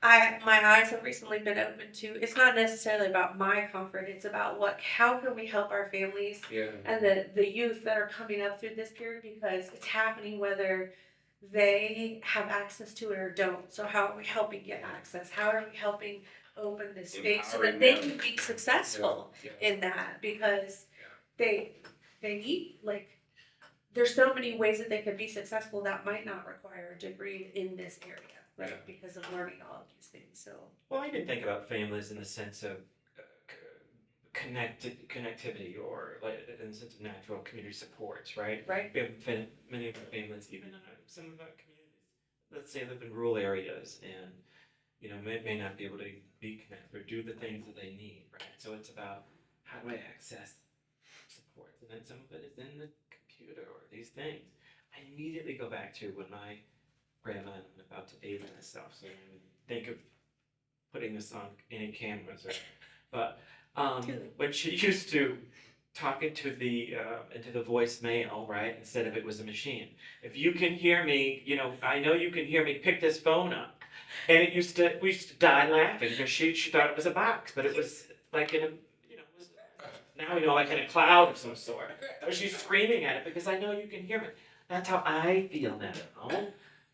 my eyes have recently been open to, it's not necessarily about my comfort, it's about how can we help our families Yeah. and the youth that are coming up through this period, because it's happening whether they have access to it or don't. So how are we helping get access? How are we helping open this space so that Empowering they them. can be successful Yeah. in that? Because they need, like, there's so many ways that they could be successful that might not require a degree in this area, right? Yeah. Because of learning all of these things. So Well, I didn't think about families in the sense of connectivity, or like in the sense of natural community supports, right? right, We have many of our families, even in some of our communities, let's say live in rural areas and, you know, may not be able to be connected or do the things that they need, right? So it's about, how do I access support? And then some of it is in the computer or these things. I immediately go back to when my grandma, and I'm about to age myself, so I would think of putting this on any cameras, or, but when she used to talk into the voicemail, right, instead of it was a machine. If you can hear me, you know, I know you can hear me, pick this phone up. And we used to die laughing because she thought it was a box, but it was like in a, you know, it was, now we know, like in a cloud of some sort. But she's screaming at it because I know you can hear me. That's how I feel now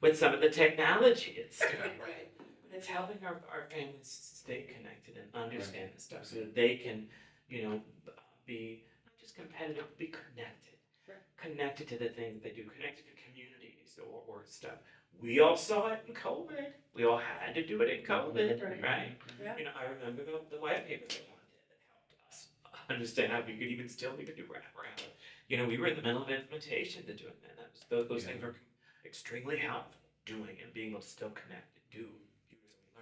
with some of the technology and stuff, right? But it's helping our families stay connected and understand this stuff so that they can, you know, be not just competitive, but be connected. Connected to the things they do, connected to communities or stuff. We all saw it in COVID. We all had to do it in COVID, right? Yeah. You know, I remember the white paper that John did that helped us understand how we could even do wraparound. You know, we were in the middle of implementation to doing that. Those things were extremely helpful doing and being able to still connect and do as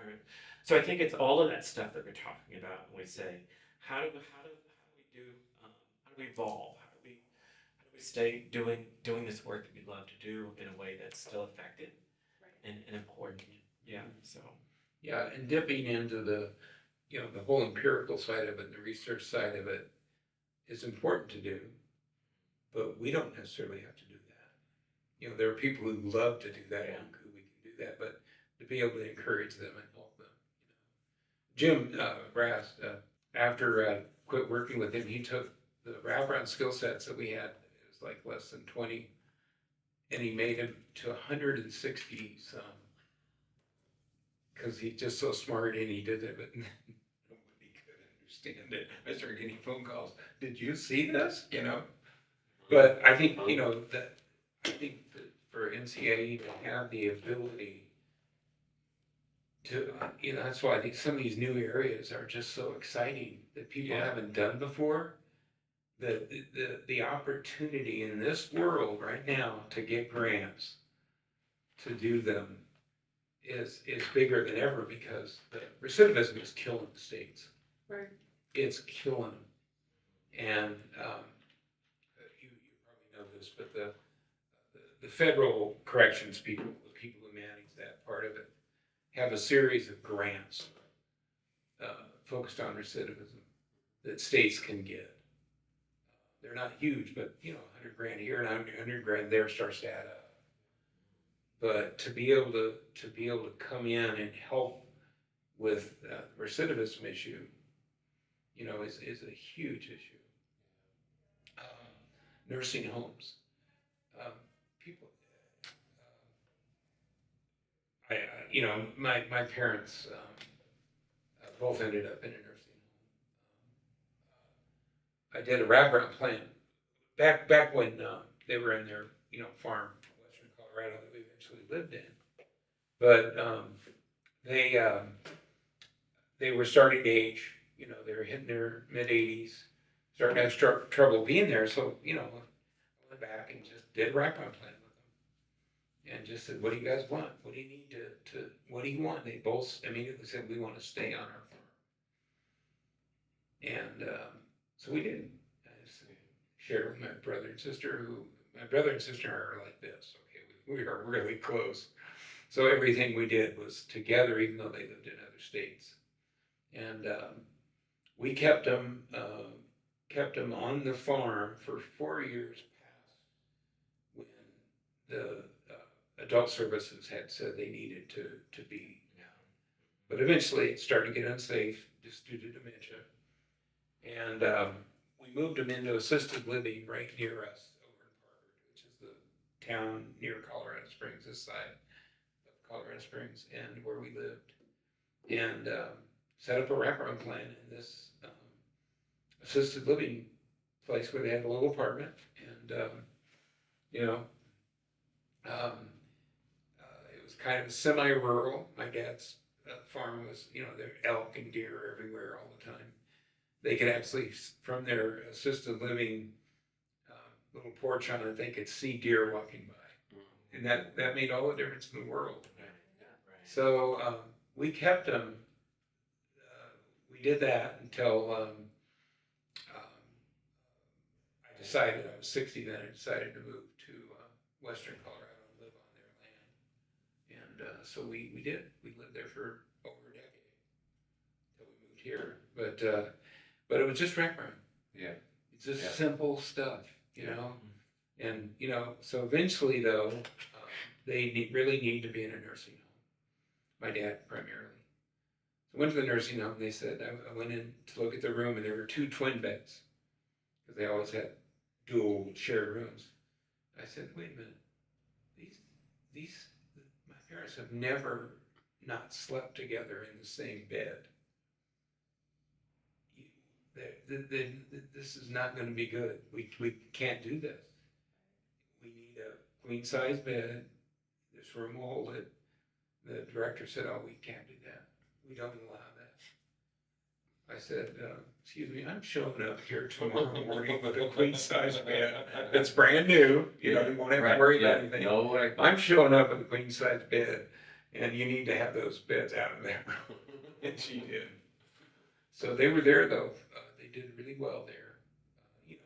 we learn. So I think it's all of that stuff that we're talking about when we say, how do we evolve? How do we stay doing this work that we love to do in a way that's still effective and important? Yeah. So. Yeah, and dipping into the, you know, the whole empirical side of it, the research side of it is important to do, but we don't necessarily have to do that. You know, there are people who love to do that and who we can do that, but to be able to encourage them and help them. Jim Brass, after I quit working with him, he took the wraparound skill sets that we had, it was like less than 20, and he made them to 160 some. Because he's just so smart and he did it, but nobody could understand it. I started getting phone calls. Did you see this? You know? But I think, you know, that for NCAE to have the ability to, you know, that's why I think some of these new areas are just so exciting that people haven't done before. The opportunity in this world right now to get grants to do them is bigger than ever, because the recidivism is killing the states. right. It's killing them. And you probably know this, but the federal corrections people, the people who manage that part of it, have a series of grants focused on recidivism that states can get. They're not huge, but you know, $100,000 here and $100,000 there starts to add up. But to be able to come in and help with the recidivism issue, is a huge issue. Nursing homes. People, my parents both ended up in a nursing home. I did a wraparound plan back when they were in their farm, western Colorado, that we eventually lived in. But they were starting to age. They were hitting their mid-80s, starting to have trouble being there. So I went back and just did a wraparound plan with them, and just said, "What do you guys want? What do you need to what do you want?" They both immediately said, "We want to stay on our farm," and so we did. I just shared with my brother and sister, my brother and sister are like this. Okay, we are really close. So everything we did was together, even though they lived in other states. And we kept them on the farm for 4 years past when the adult services had said they needed to be. But eventually it started to get unsafe just due to dementia. And we moved them into assisted living right near us over in Parker, which is the town near Colorado Springs, this side of Colorado Springs, and where we lived. And set up a wraparound plan in this assisted living place where they had a little apartment, and it was kind of semi-rural. My dad's farm was, there elk and deer everywhere all the time. They could actually, from their assisted living little porch on it, they could see deer walking by, and that made all the difference in the world. So we kept them. We did that until I decided, I was 60 then, I decided to move to western Colorado and live on their land. And so we did. We lived there for over a decade until we moved here. But it was just wraparound. Yeah. It's just simple stuff, And, so eventually though, they really need to be in a nursing home. My dad primarily. So I went to the nursing home, and they said, I went in to look at the room, and there were 2 twin beds, because they always had dual shared rooms. I said, wait a minute, my parents have never not slept together in the same bed. This is not going to be good. We can't do this. We need a queen size bed. This room will hold it. The director said, oh, we can't do that. We don't allow that. I said, excuse me, I'm showing up here tomorrow morning with a queen size bed that's brand new. You won't have to worry about anything. No, I'm showing up with a queen size bed, and you need to have those beds out of that room. And she did. So they were there though. They did really well there. Even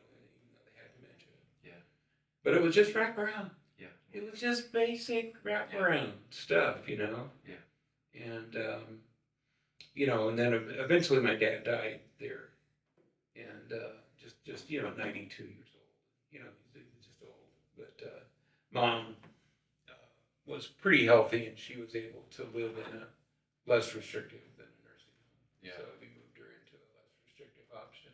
though they had dementia. Yeah. But it was just wraparound. Yeah. It was just basic wraparound stuff, Yeah. And and then eventually my dad died there, and just 92 years old. He was just old. But mom was pretty healthy, and she was able to live in a less restrictive than a nursing home. Yeah. So we moved her into a less restrictive option.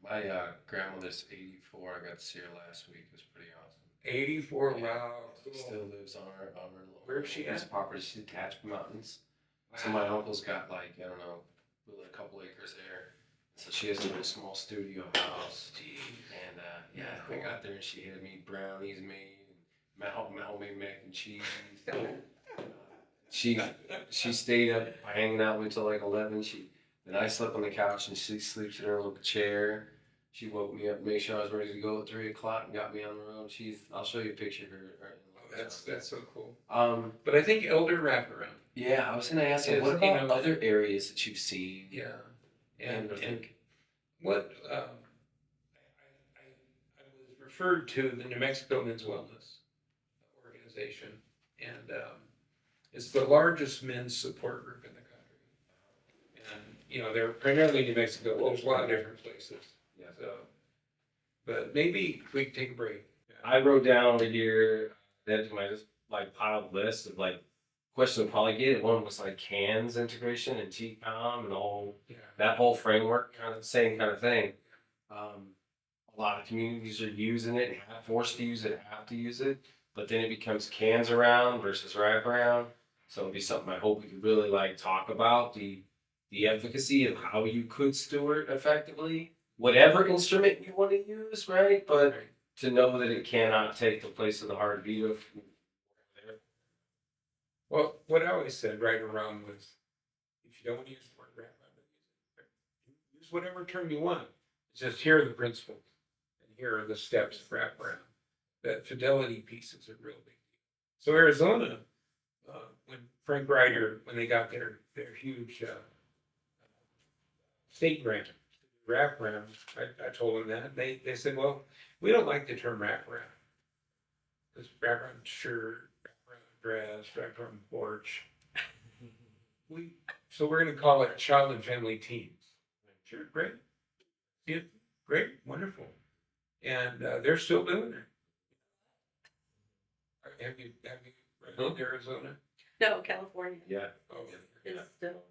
My grandmother's 84. I got to see her last week. It was pretty awesome. 84, wow. She still lives on her Where's she at? property. She's attached mountains. Wow. So my uncle's got a couple acres there. So she has a little small studio house. Jeez. And I got there and she had me brownies made, and helped me mac and cheese. She stayed up hanging out until like 11. Then I slept on the couch and she sleeps in her little chair. She woke me up, made sure I was ready to go at 3 o'clock, and got me on the road. I'll show you a picture of her. That's so cool. But I think elder wraparound. Yeah, I was gonna ask you, what about other areas that you've seen? Yeah, And what I was referred to the New Mexico Men's Wellness Organization, and it's the largest men's support group in the country. And they're primarily New Mexico. Well, there's a lot of different places. Yeah. So, but maybe we can take a break. I wrote down over here that my just piled list of question would probably get. One was like CANS integration and TCOM and all Yeah. that whole framework, kind of the same kind of thing. A lot of communities are using it, forced to use it, have to use it, but then it becomes CANs around versus wraparound. So it'd be something I hope we could really like talk about the efficacy of how you could steward effectively, whatever instrument you want to use, right? But to know that it cannot take the place of the heartbeat of. Well, what I always said right around was, if you don't want to use the word wraparound, use whatever term you want. It's just here are the principles, and here are the steps of wraparound. That fidelity piece is a real big deal. So Arizona, when Frank Ryder, when they got their huge state grant wraparound, I told them that they said, well, we don't like the term wraparound. This wraparound shirt, wraparound dress, wraparound porch. So we're going to call it child and family teams. Sure, great. Yeah, great, wonderful. And they're still doing it. Have you been in Arizona? No, California Yeah. Oh, is still.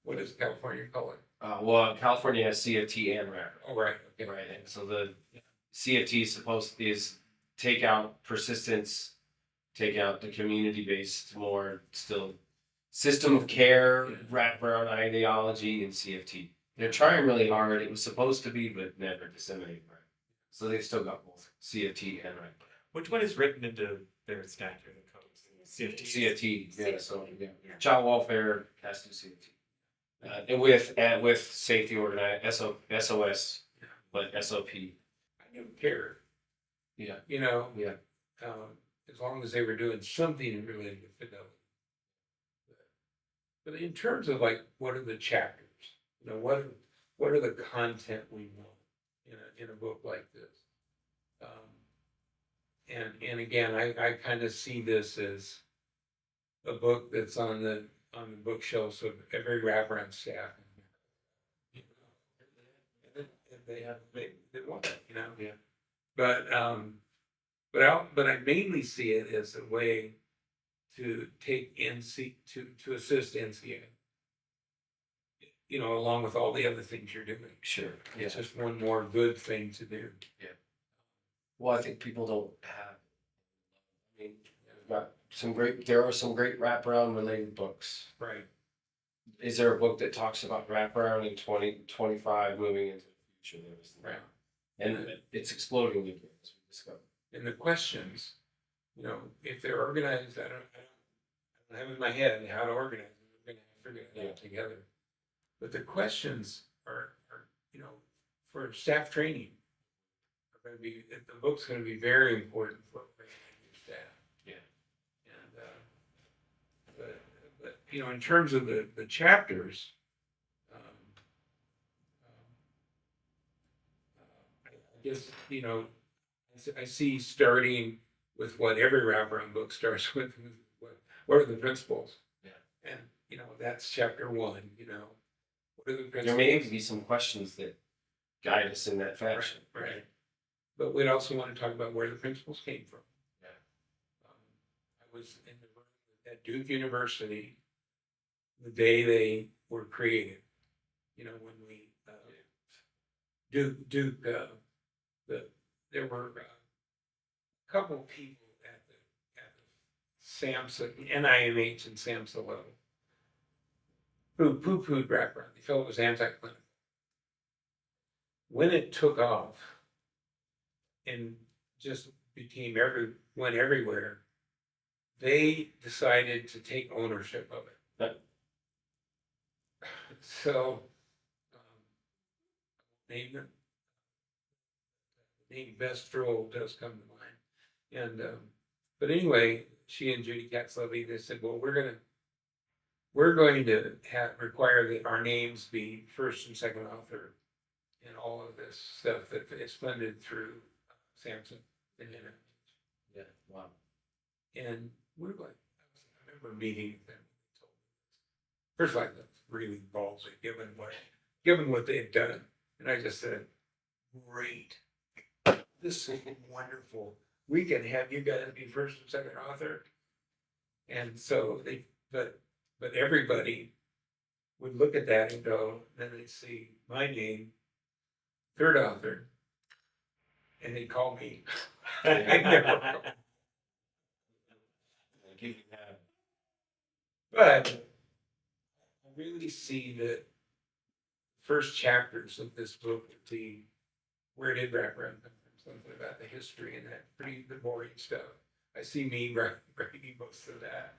what does California call it? Well, California has CFT and wraparound. Oh, right. Okay. Right, and so the CFT is take out persistence, take out the community-based, more still system of care, wraparound ideology, and CFT. They're trying really hard. It was supposed to be, but never disseminated right. So they still got both CFT and wraparound. Which one is written into their statute and codes? CFT. CFT, yeah. So yeah, Yeah. child welfare has to CFT, and with safety SOS, but SOP. I never cared. Yeah. You know, Yeah. as long as they were doing something related to fidelity. But in terms of like, what are the chapters? You know, what are the content we want in a book like this? And again, I kind of see this as a book that's on the bookshelves of every wraparound staff. You know, and they want it, you know. Yeah. But I mainly see it as a way to take NC to assist NCA. You know, along with all the other things you're doing. Sure. Yeah. It's just one more good thing to do. Well, I think people don't have. I mean, there are some great wraparound related books. Right. Is there a book that talks about wraparound in 2025 moving into the future? There is Right. And it's exploding again, as we discovered. And the questions, you know, if they're organized, I don't have in my head how to organize them. We're going to figure it out together. But the questions are, you know, for staff training, are going to be, the book's going to be very important for your staff. Yeah. And, but you know, in terms of the chapters, I guess, you know, I see starting with what every wraparound book starts with. What are the principles? Yeah. And, you know, that's chapter 1, you know. What are the principles? There may even be some questions that guide us in that fashion. Right. But we'd also want to talk about where the principles came from. Yeah. I was in the room at Duke University the day they were created. You know, when we there were a couple of people at the SAMHSA, NIMH and SAMHSA level who poo-pooed wraparound. They felt it was anti-clinical. When it took off and just went everywhere, they decided to take ownership of it. So, name Vestral does come to mind. And, but anyway, she and Judy Katz-Levy, they said, well, we're going to require that our names be first and second author in all of this stuff that is funded through Samson and NIH. Yeah, wow. And we're like, I remember meeting with them. First of all, that's really ballsy, given what they've done. And I just said, great. This is wonderful. We can have you guys be first and second author. And so but everybody would look at that and go, then they see my name, third author, and they call me. They never call. But I really see that first chapters of this book, where did Wraparound come from? Something about the history and that the boring stuff. I see me writing most of that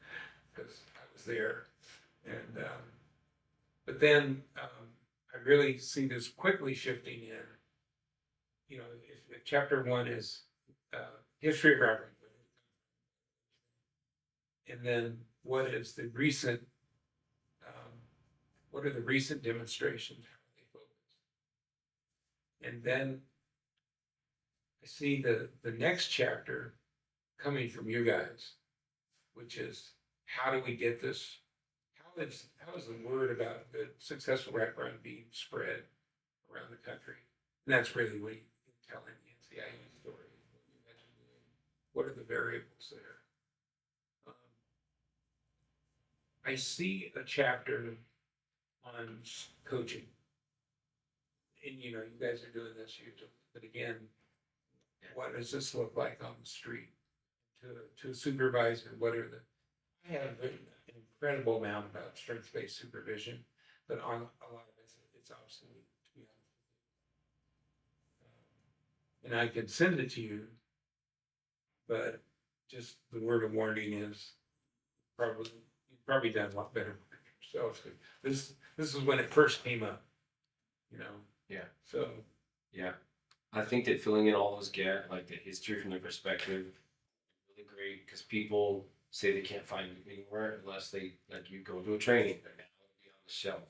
because I was there. And but then I really see this quickly shifting in. You know, if chapter 1 is history of Wraparound, and then what are the recent demonstrations? How they focus? And then I see the next chapter coming from you guys, which is how do we get this? How is the word about the successful wraparound being spread around the country? And that's really what you're telling the NCIE story. What are the variables there? I see a chapter on coaching. And you know, you guys are doing this, but again, what does this look like on the street? To a supervisor, I have written an incredible amount about strengths-based supervision, but on a lot of it's obsolete, to be honest. And I could send it to you, but just the word of warning is you've probably done a lot better yourself. This is when it first came up, you know. Yeah. So yeah, I think that filling in all those gaps, like the history from their perspective, really great because people say they can't find it anywhere unless they like you go to a training. They're now be on the shelf.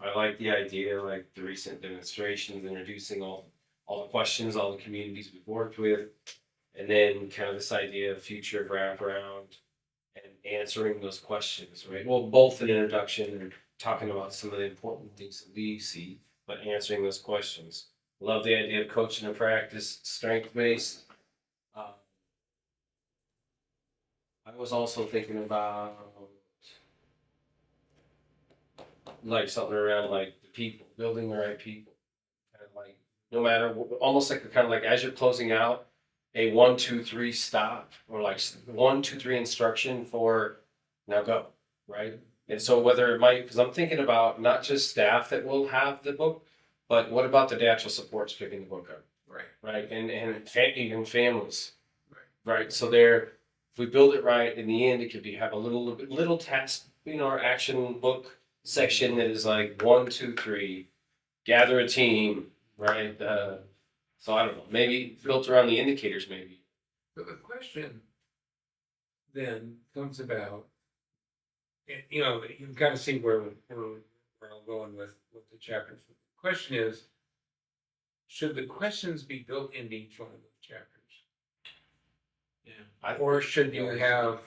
I like the idea, like the recent demonstrations, introducing all the questions, all the communities we've worked with, and then kind of this idea of future of wraparound and answering those questions, right? Well, both an introduction and talking about some of the important things that we see, but answering those questions. Love the idea of coaching and practice, strength based. I was also thinking about like something around like the people, building the right people, kind of like no matter almost like kind of like as you're closing out a 1, 2, 3 stop or like 1, 2, 3 instruction for now go, right? And so whether it might, because I'm thinking about not just staff that will have the book, but what about the natural supports picking the book up, right? And even families, right? So if we build it right, in the end, it could have a little task, our action book section that is like 1, 2, 3, gather a team, right? So I don't know, maybe built around the indicators, maybe. but the question then comes about, you know, you can kind of see where I'm going with the chapters. The question is, should the questions be built into each one of those chapters? Yeah. Or should you have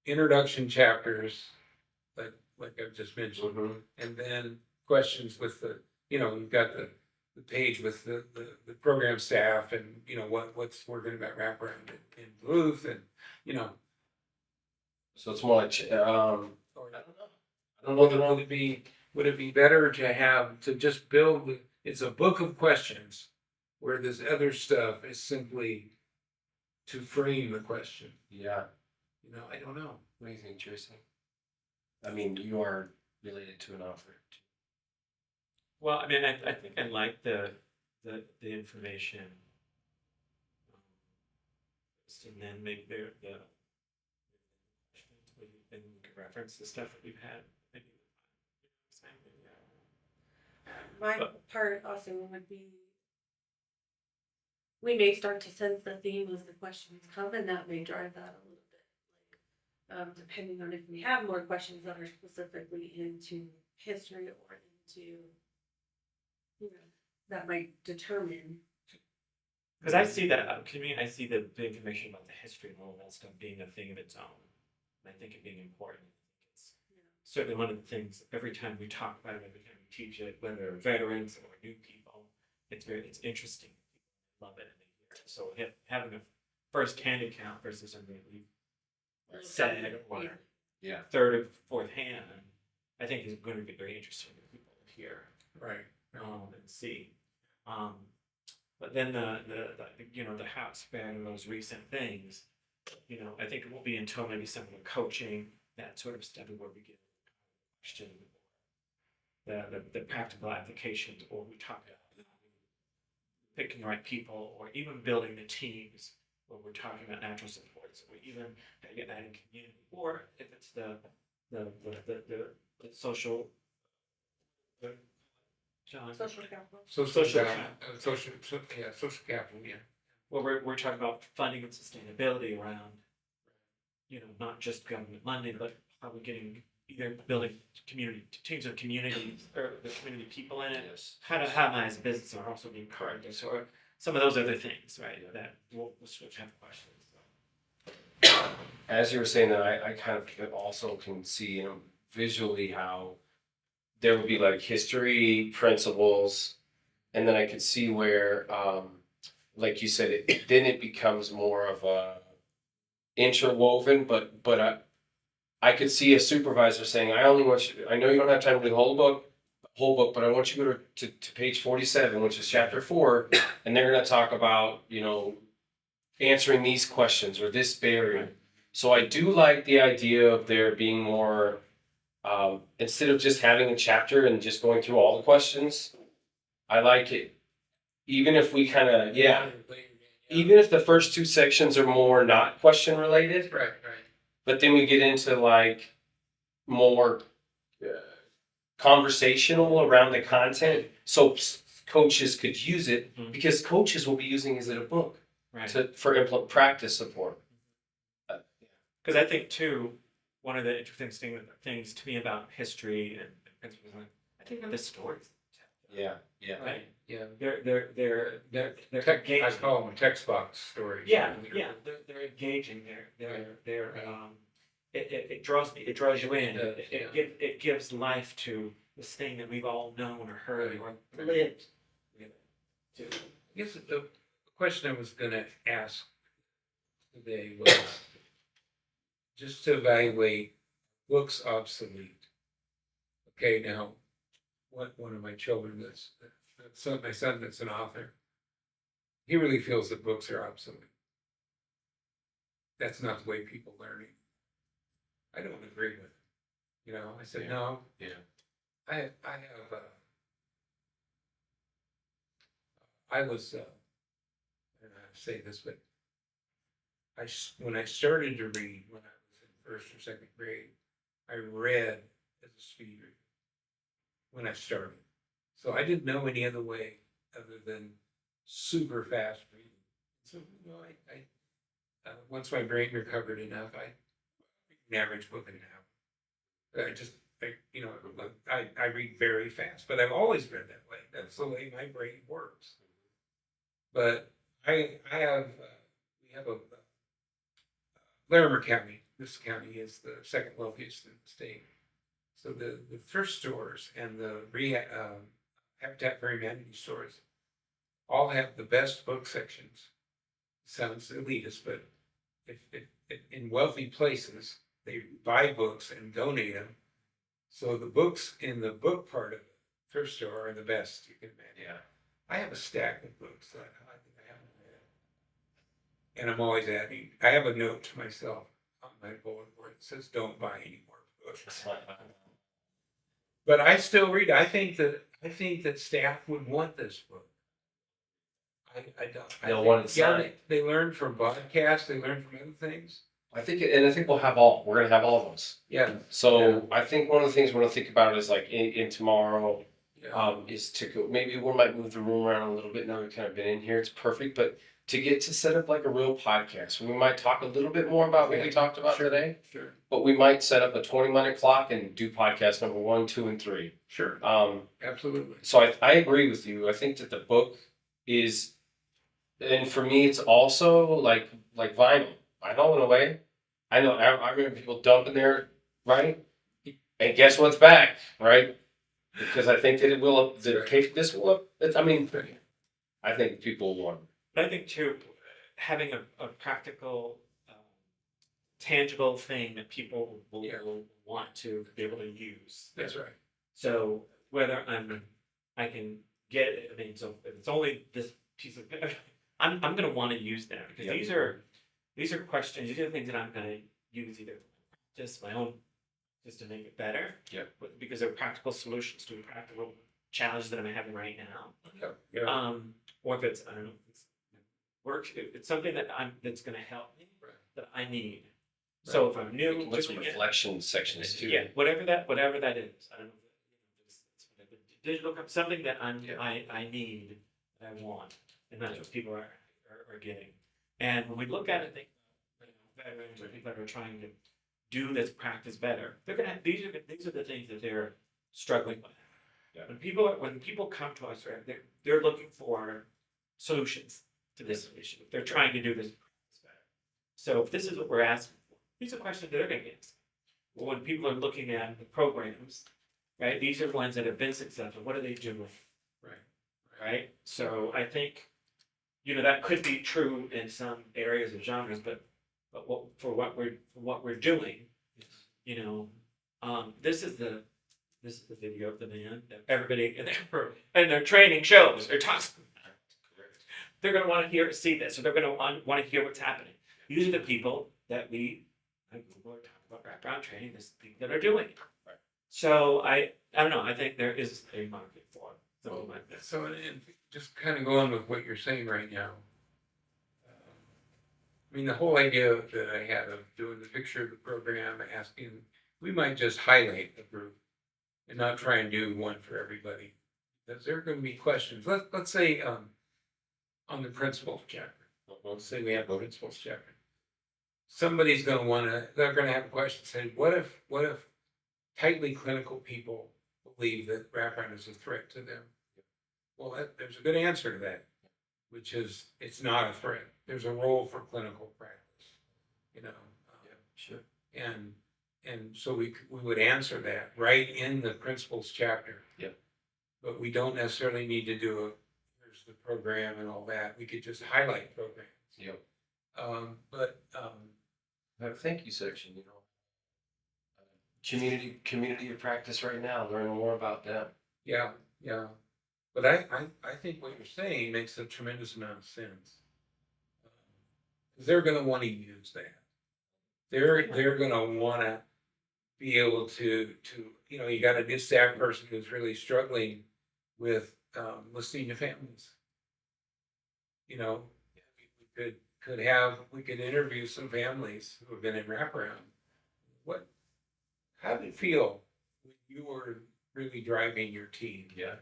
introduction chapters, like I've just mentioned, and then questions with you've got the page with the program staff and, what's working about wraparound in Duluth and, So it's more like, I don't know. Would it be better to just build, it's a book of questions where this other stuff is simply to frame the question? Yeah. I don't know. What do you think, Jason? I mean, you are related to an author. Well, I mean, I think I like the information, and then maybe the and we could reference the stuff that we've had. Maybe. My part also would be, we may start to sense the theme as the questions come, and that may drive that a little bit. Like, depending on if we have more questions that are specifically into history or into, that might determine. Because I see that, I see the information about the history and all that stuff being a thing of its own. And I think it being important. It's certainly one of the things, every time we talk about it, every time we teach it, whether veterans or new people, it's interesting. People love it and they hear it. So having a first-hand account versus something that we've said or Yeah. third or fourth hand, I think is going to be very interesting for people to hear Right. and see. But then the how span those recent things, I think it won't be until maybe some of the coaching, that sort of stuff, where we get question the practical applications, or we talk about picking the right people, or even building the teams, where we're talking about natural supports, or even adding community, or if it's the social. John, Social capital. Social Social capital, social capital, yeah. well, we're talking about funding and sustainability around, not just government money, but how we're getting either building community teams of communities or the community people in it. Yes. How am I as a business owner also being part of this, or some of those other things, right? That we'll switch have questions. As you were saying that, I kind of also can see, visually how there would be like history principles, and then I could see where, like you said, then it becomes more of a interwoven. But I could see a supervisor saying, "I only want you. I know you don't have time to do the whole book, but I want you to go to page 47, which is chapter 4, and they're going to talk about answering these questions or this barrier." So I do like the idea of there being more, instead of just having a chapter and just going through all the questions. I like it, even if we kind of even if the first 2 sections are more not question related, Right. but then we get into like more conversational around the content, so coaches could use it, because coaches will be using it as a book for practice support. Because I think too, one of the interesting things to me about history and principles, I think the stories. Yeah. Right. Yeah. They're I call them text box stories. Yeah. They're engaging. It draws you in. It gives life to this thing that we've all known or heard or lived. I guess the question I was going to ask today was just to evaluate books obsolete. Okay, now, one of my children my son that's an author, he really feels that books are obsolete. That's not the way people learn it. I don't agree with it. I said, no. Yeah. I have, I was, I don't know how to say this, but when I started to read, when I was in 1st or 2nd grade, I read as a speed reader when I started. So I didn't know any other way other than super fast reading. So, I once my brain recovered enough, I read an average book in an hour. I read very fast, but I've always read that way. That's the way my brain works. But we have a Larimer County. This county is the 2nd wealthiest in the state. So the thrift stores and the Habitat for Humanity stores all have the best book sections. Sounds elitist, but if in wealthy places they buy books and donate them, so the books in the book part of the thrift store are the best you can imagine. Yeah. I have a stack of books that I haven't read, and I'm always adding. I have a note to myself on my bulletin board that says, "Don't buy any more books." But I still read. I think that staff would want this book. I don't. They'll want it signed. They learn from podcasts. They learn from other things. I think we're gonna have all of those. Yeah. So I think one of the things we're gonna think about is like in tomorrow, is to go. Maybe we might move the room around a little bit. Now we've kind of been in here. It's perfect, but to get to set up like a real podcast, we might talk a little bit more about what we talked about today. Sure. But we might set up a 20-minute clock and do podcast number 1, 2, and 3. Sure. Absolutely. So I agree with you. I think that the book is, and for me, it's also like vinyl. Vinyl in a way. I know. I remember people dumping their right, and guess what's back, right? Because I think that it will. This will. I mean, I think people will want. But I think too, having a practical tangible thing that people will Yeah. want to be able to use. That's right. So whether I can get it, I mean, so if it's only this piece of, I'm gonna want to use them because Yep. these are questions. These are things that I'm gonna use either just my own, just to make it better. Yep. Because they're practical solutions to practical challenges that I'm having right now. Yeah. Or if it's, I don't know, it's works. It's something that that's gonna help me Right. that I need. So if I'm new, What's doing it, reflection sections too? yeah, whatever that is. I don't know. It's digital, something that Yeah. I need, that I want, and that's what people are getting. And when we look at it, think veterans or people that are trying to do this practice better. They're gonna have, these are the things that they're struggling with. Yeah. When people come to us, right, they're looking for solutions to this issue. They're trying to do this better. So if this is what we're asking for, these are questions that they're going to get. Well, when people are looking at the programs, right, these are the ones that have been successful. What are they doing? Right. So I think, that could be true in some areas and genres, but for what we're doing, this is the video of the man that everybody in their training shows or talks. They're going to want to see this, or they're going to want to hear what's happening. These are the people that we Google or talk about wraparound training. This is the people that are doing it. Right. So I don't know. I think there is a market for something like this. So, and just kind of going with what you're saying right now. I mean, the whole idea that I had of doing the picture of the program, asking, we might just highlight a group and not try and do one for everybody. Because there are going to be questions. Let's say on the principles chapter. Let's say we have a principles chapter. Somebody's going to they're going to have a question saying, what if tightly clinical people believe that wraparound is a threat to them? Well, there's a good answer to that, which is it's not a threat. There's a role for clinical practice, Sure. and so we would answer that right in the principles chapter. Yep. But we don't necessarily need to do here's the program and all that. We could just highlight programs. Yep. Have a thank you section, community of practice right now. Learn more about them. Yeah. But I think what you're saying makes a tremendous amount of sense. Because they're going to want to use that. They're going to want to be able to you got a new staff person who's really struggling with listening to families. We could interview some families who have been in wraparound. How did it feel when you were really driving your team? Yeah.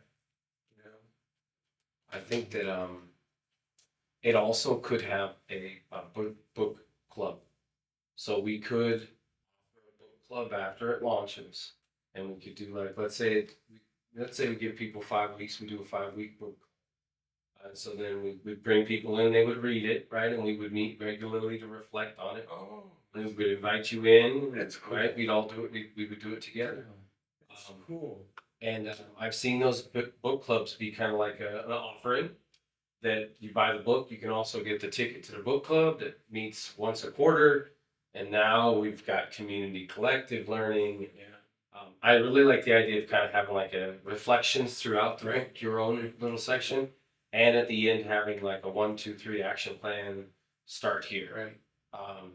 I think that it also could have a book club. So we could offer a book club after it launches, and we could do let's say we give people 5 weeks. We do a 5-week book. So then we bring people in. They would read it, right, and we would meet regularly to reflect on it. Oh, And we would invite you in. That's cool. Right? We'd all do it. We would do it together. that's cool. And I've seen those book clubs be kind of like an offering that you buy the book. You can also get the ticket to the book club that meets once a quarter. And now we've got community collective learning. Yeah. I really like the idea of kind of having like a reflections throughout the Right. book, your own little section. And at the end, having like a 1, 2, 3 action plan, start here. Right.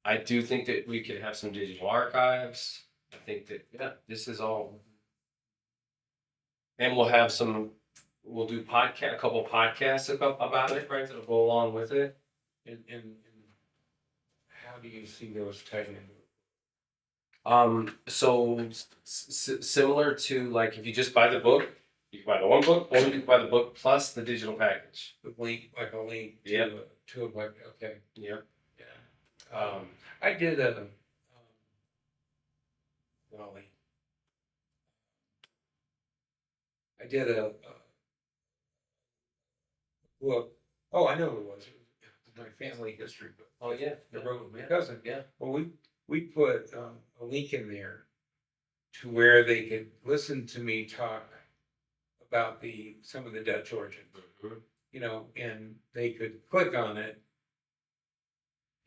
I do think that we could have some digital archives. I think that, this is all. And we'll do a couple podcasts about it, right? That'll go along with it. And how do you see those tied in? So similar to like if you just buy the book, you can buy the one book, or you can buy the book plus the digital package. The link, like a link to Yep. to a web. Okay. Yep. Yeah. I did a golly. I did a book. Oh, I know what it was. It was my family history book. Oh yeah. I wrote with my cousin. Yeah. Well, we put a link in there to where they could listen to me talk about some of the Dutch origins, and they could click on it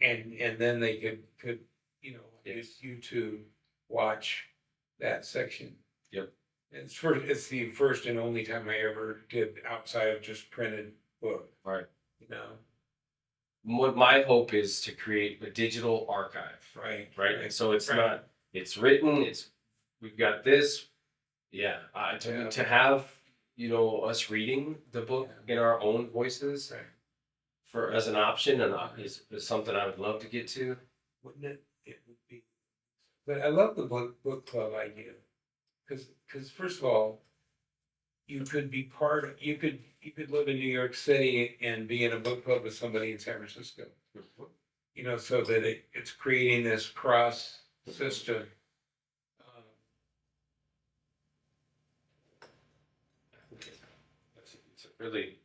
and then they could, you know, use Yes. YouTube, watch that section. Yep. It's the first and only time I ever did outside of just printed book, Right. you know, What my hope is to create a digital archive, right? right? And so it's Right. not, it's written, we've got this. Yeah. To have, you know, us reading the book in our own voices Right. for as an option and is something I would love to get to. Wouldn't it? It would be. But I love the book club idea, because first of all, you could be you could live in New York City and be in a book club with somebody in San Francisco. You know, so that it's creating this cross system. It's really,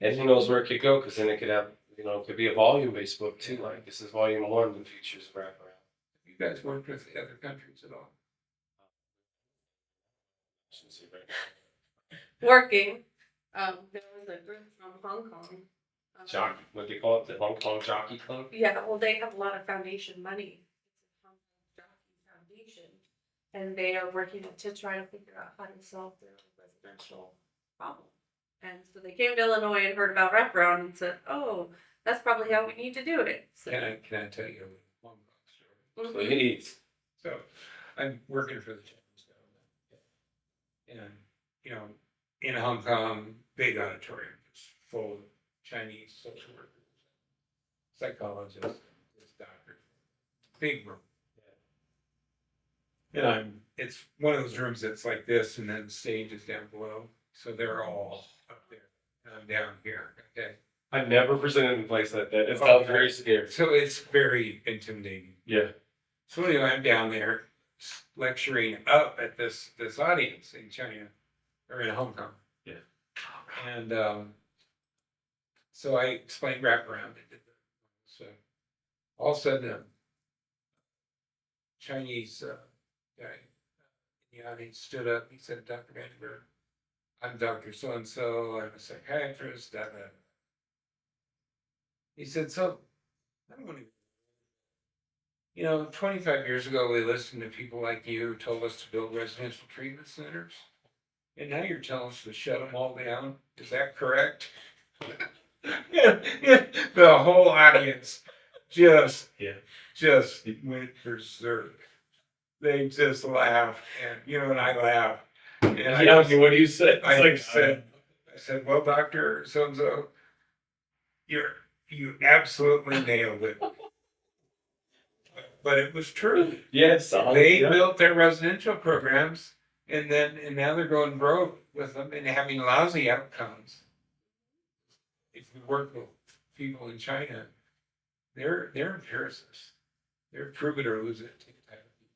and who knows where it could go, because then it could have, you know, it could be a volume-based book too. Like this is volume 1, the Futures of Wraparound. Have you guys worked with the other countries at all? Working, there was a group from Hong Kong. Jockey, what do you call it? The Hong Kong Jockey Club? Yeah, well, they have a lot of foundation money. It's a Hong Kong Jockey Foundation. And they are working to try to figure out how to solve their residential problem. And so they came to Illinois and heard about Wraparound and said, oh, that's probably how we need to do it. So, Can I tell you a Hong Kong story? Mhm. Please. So I'm working for the Chinese government. And, you know, in Hong Kong, big auditorium, just full of Chinese social workers, psychologists, doctors, big room. And it's one of those rooms that's like this, and then the stage is down below. So they're all up there, and I'm down here, okay? I've never presented in a place like that. It Oh, sounds yeah. very scary. So it's very intimidating. Yeah. So anyway, I'm down there lecturing up at this audience in China, or in Hong Kong. Yeah. And so I explained wraparound. So all of a sudden, a Chinese guy in the audience stood up. He said, Dr. VanDenBerg, I'm Dr. So-and-so. I'm a psychiatrist. He said, so I don't want to. You know, 25 years ago, we listened to people like you who told us to build residential treatment centers. And now you're telling us to shut them all down. Is that correct? The whole audience just went berserk. They just laughed, and you know, and I laughed. And Yeah, I mean, what do you say? I said, well, Dr. So-and-so, you absolutely nailed it. But it was true. Yes. They built their residential programs, and now they're going broke with them and having lousy outcomes. If you work with people in China, they're empiricists. They're prove it or lose it type of people.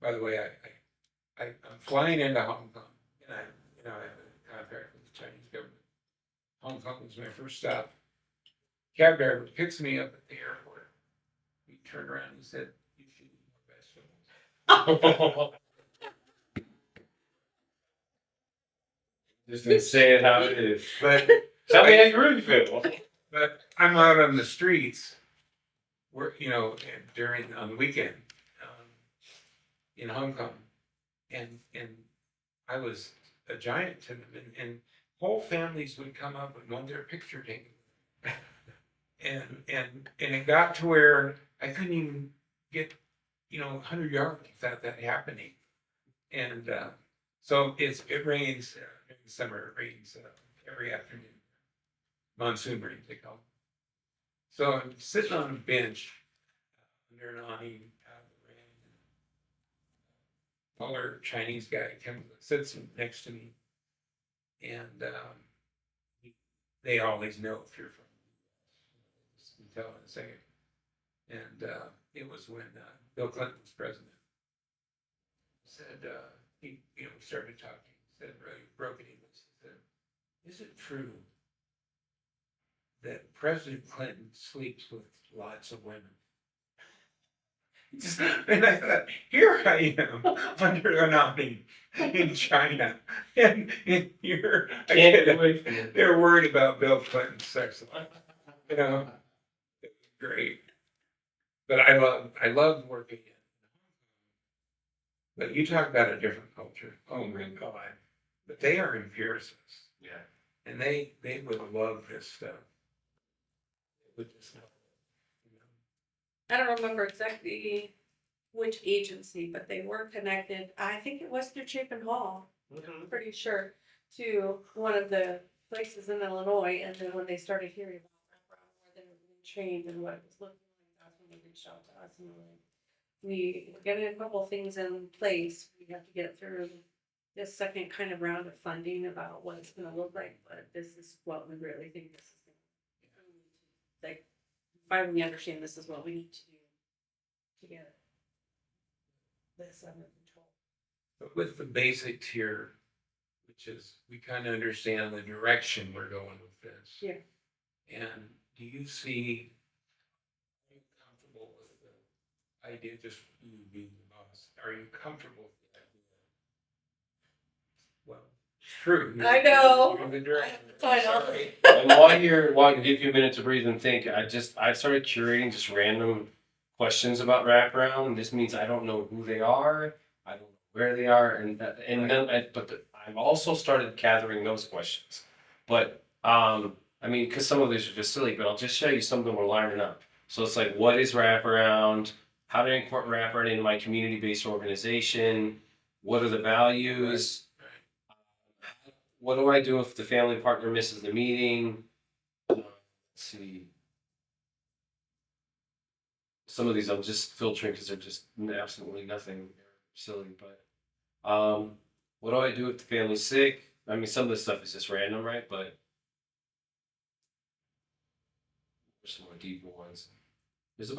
By the way, I'm flying into Hong Kong, and I have a contract with the Chinese government. Hong Kong was my first stop. Cab driver picks me up at the airport. He turned around and he said, "You should eat more vegetables." Just to say it how it is. But Tell me how you really feel. But I'm out on the streets, where on the weekend, in Hong Kong, and I was a giant to them, and whole families would come up and want their picture taken, and it got to where I couldn't even get 100 yards without that happening, and so it rains in the summer. It rains every afternoon. Monsoon rain, they call it. So I'm sitting on a bench under an awning out of the rain. Taller Chinese guy comes, sits next to me, and they always know if you're from the US. You can tell in a second. And it was when Bill Clinton was president. He said, we started talking. He said, really broken English. He said, "Is it true that President Clinton sleeps with lots of women?" And I thought, here I am under an awning in China, and you're Can't get away from it. they're worried about Bill Clinton's sex life. great. But I love working in. But you talk about a different culture. Oh my God. But they are empiricists. Yeah. And they would love this stuff. They would just love it, you know. I don't remember exactly which agency, but they were connected. I think it was through Chapin Hall. I'm pretty sure, to one of the places in Illinois. And then when they started hearing about wraparound, where they were being trained and what it was looking like, that's when they reached out to us and were like, we're getting a couple of things in place. We have to get through this second kind of round of funding about what it's going to look like, but this is what we really think this is going to, like, finally understand this is what we need to do to get this under control. But with the basics here, which is we kind of understand the direction we're going with this. Yeah. And do you see, are you comfortable with the idea, just you being the boss, are you comfortable with the idea? Well, it's true. I know. You're the director. I know. Sorry. And while you give you a minute to breathe and think, I started curating just random questions about wraparound. This means I don't know who they are, I don't know where they are, I've also started gathering those questions. But I mean, because some of these are just silly, but I'll just show you some of them we're lining up. So it's like, what is wraparound? How to incorporate wraparound into my community-based organization? What are the values? What do I do if the family partner misses the meeting? Let's see. Some of these I'm just filtering because they're just absolutely nothing. They're silly, but what do I do if the family's sick? I mean, some of this stuff is just random, right? But there's some more deeper ones. This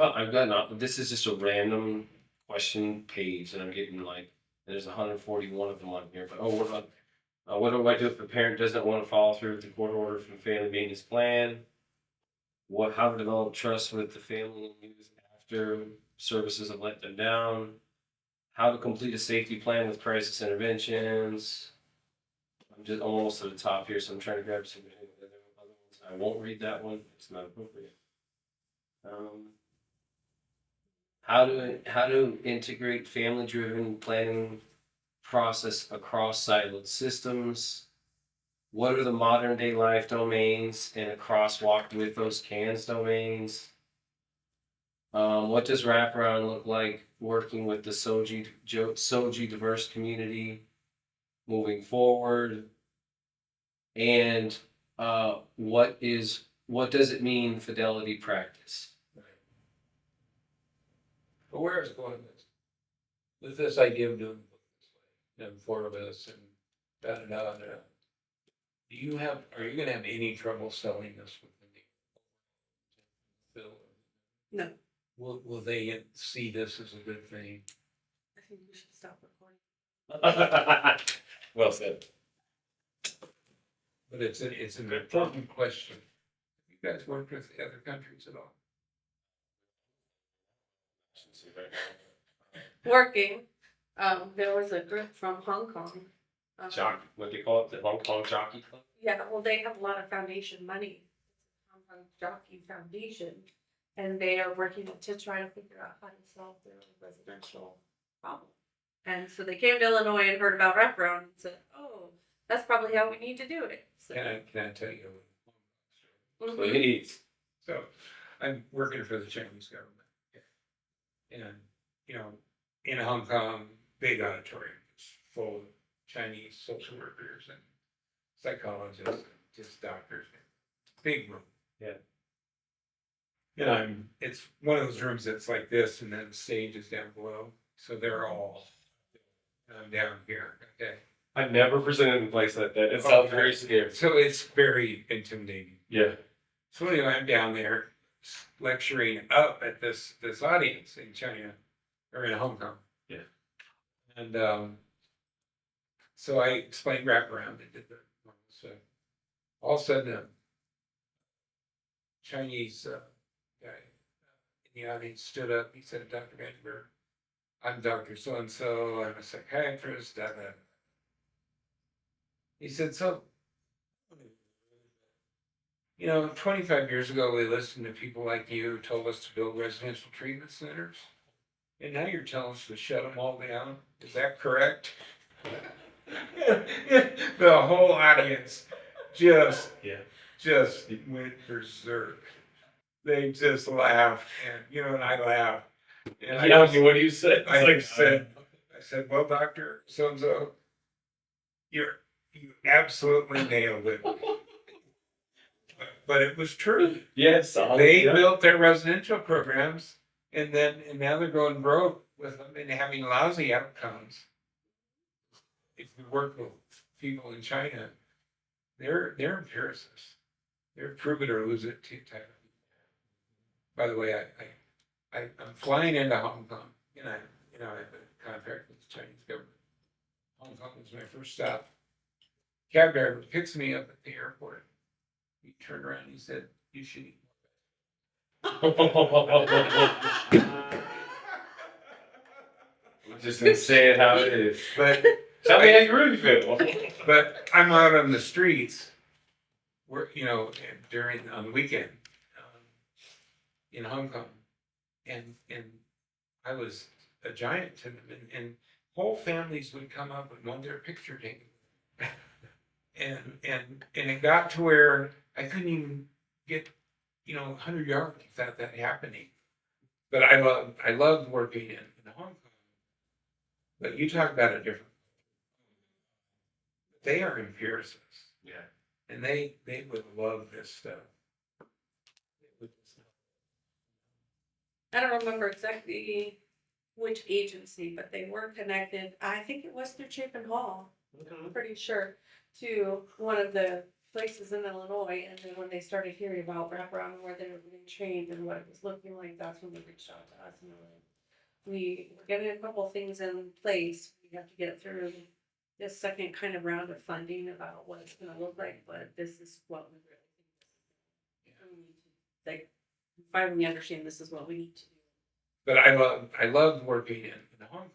is just a random question page, and I'm getting like, there's 141 of them on here. But what do I do if the parent doesn't want to follow through with the court order from family maintenance plan? How to develop trust with the family and youth after services have let them down? How to complete a safety plan with crisis interventions? I'm almost to the top here, so I'm trying to grab some other ones. I won't read that one; it's not appropriate. How to integrate family-driven planning process across siloed systems? What are the modern day life domains and a crosswalk with those CANS domains? What does wraparound look like working with the SOGI diverse community moving forward? And what does it mean fidelity practice? Right. But where is going with this idea of doing it this way, and four of us, and da da da da. Are you going to have any trouble selling this within the bill? No, Will they see this as a good thing? I think we should stop recording. Well said. But it's an important question. Have you guys worked with the other countries at all? Working. There was a group from Hong Kong. What do you call it? The Hong Kong Jockey Club? Yeah, well, they have a lot of foundation money. Hong Kong Jockey Foundation. And they are working to try to figure out how to solve their residential problem. And so they came to Illinois and heard about wraparound and said, oh, that's probably how we need to do it. So, Can I tell you? Mhm. Please. So I'm working for the Chinese government. And, you know, in Hong Kong, big auditorium, it's full of Chinese social workers and psychologists, and just doctors, big room. Yeah. And it's one of those rooms that's like this, and then the stage is down below. So they're all, and I'm down here, okay? I've never presented in a place like that. It Oh, sounds very scary. So it's very intimidating. Yeah. So anyway, I'm down there lecturing up at this audience in China, or in Hong Kong. Yeah. And so I explained wraparound. They did the so all of a sudden, a Chinese guy in the audience stood up. He said, "Dr. VanDenBerg, I'm Dr. So and so. I'm a psychiatrist." Da, da, da. He said, "So, You know, 25 years ago, we listened to people like you who told us to build residential treatment centers. And now you're telling us to shut them all down. Is that correct? The whole audience just went berserk. They just laughed, and I laughed. And Yeah, I mean, what do you say? It's I like, said, well, Doctor So-and-so, you absolutely nailed it. But it was true. yes, They built their residential programs, and now they're going broke with them and having lousy outcomes. If you work with people in China, they're empiricists. They're prove it or lose it type of. By the way, I'm flying into Hong Kong, and I have a contract with the Chinese government. Hong Kong was my first stop. Cab driver picks me up at the airport. He turned around and he said, "You should eat just gonna say it how it is. But Tell me how you really feel. but I'm out on the streets, where on the weekend, in Hong Kong, and I was a giant to them, and whole families would come up and want their picture taken, and it got to where I couldn't even get 100 yards without that happening. But I loved working in Hong Kong. But you talk about a different. They are empiricists. Yeah. And they would love this stuff. I don't remember exactly which agency, but they were connected. I think it was through Chapin Hall. I'm pretty sure, to one of the places in Illinois. And then when they started hearing about Wraparound and where they were being trained and what it was looking like, that's when they reached out to us and were like, we're getting a couple of things in place. We have to get through this second kind of round of funding about what it's going to look like, but this is what we really think. We need to, like, finally understand this is what we need to do. But I loved working in Hong Kong.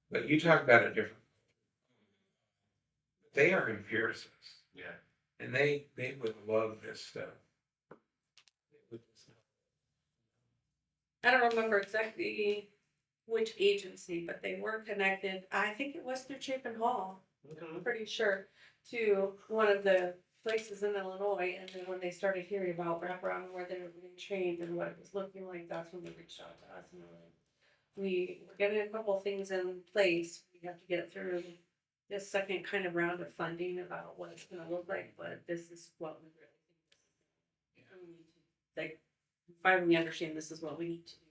But you talk about a different. They are empiricists. Yeah. And they would love this stuff. I don't remember exactly which agency, but they were connected. I think it was through Chapin Hall. I'm pretty sure, to one of the places in Illinois. And then when they started hearing about Wraparound and where they were being trained and what it was looking like, that's when they reached out to us and were like, we're getting a couple of things in place. We have to get through this second kind of round of funding about what it's going to look like, but this is what we really think. We need to, like, finally understand this is what we need to do.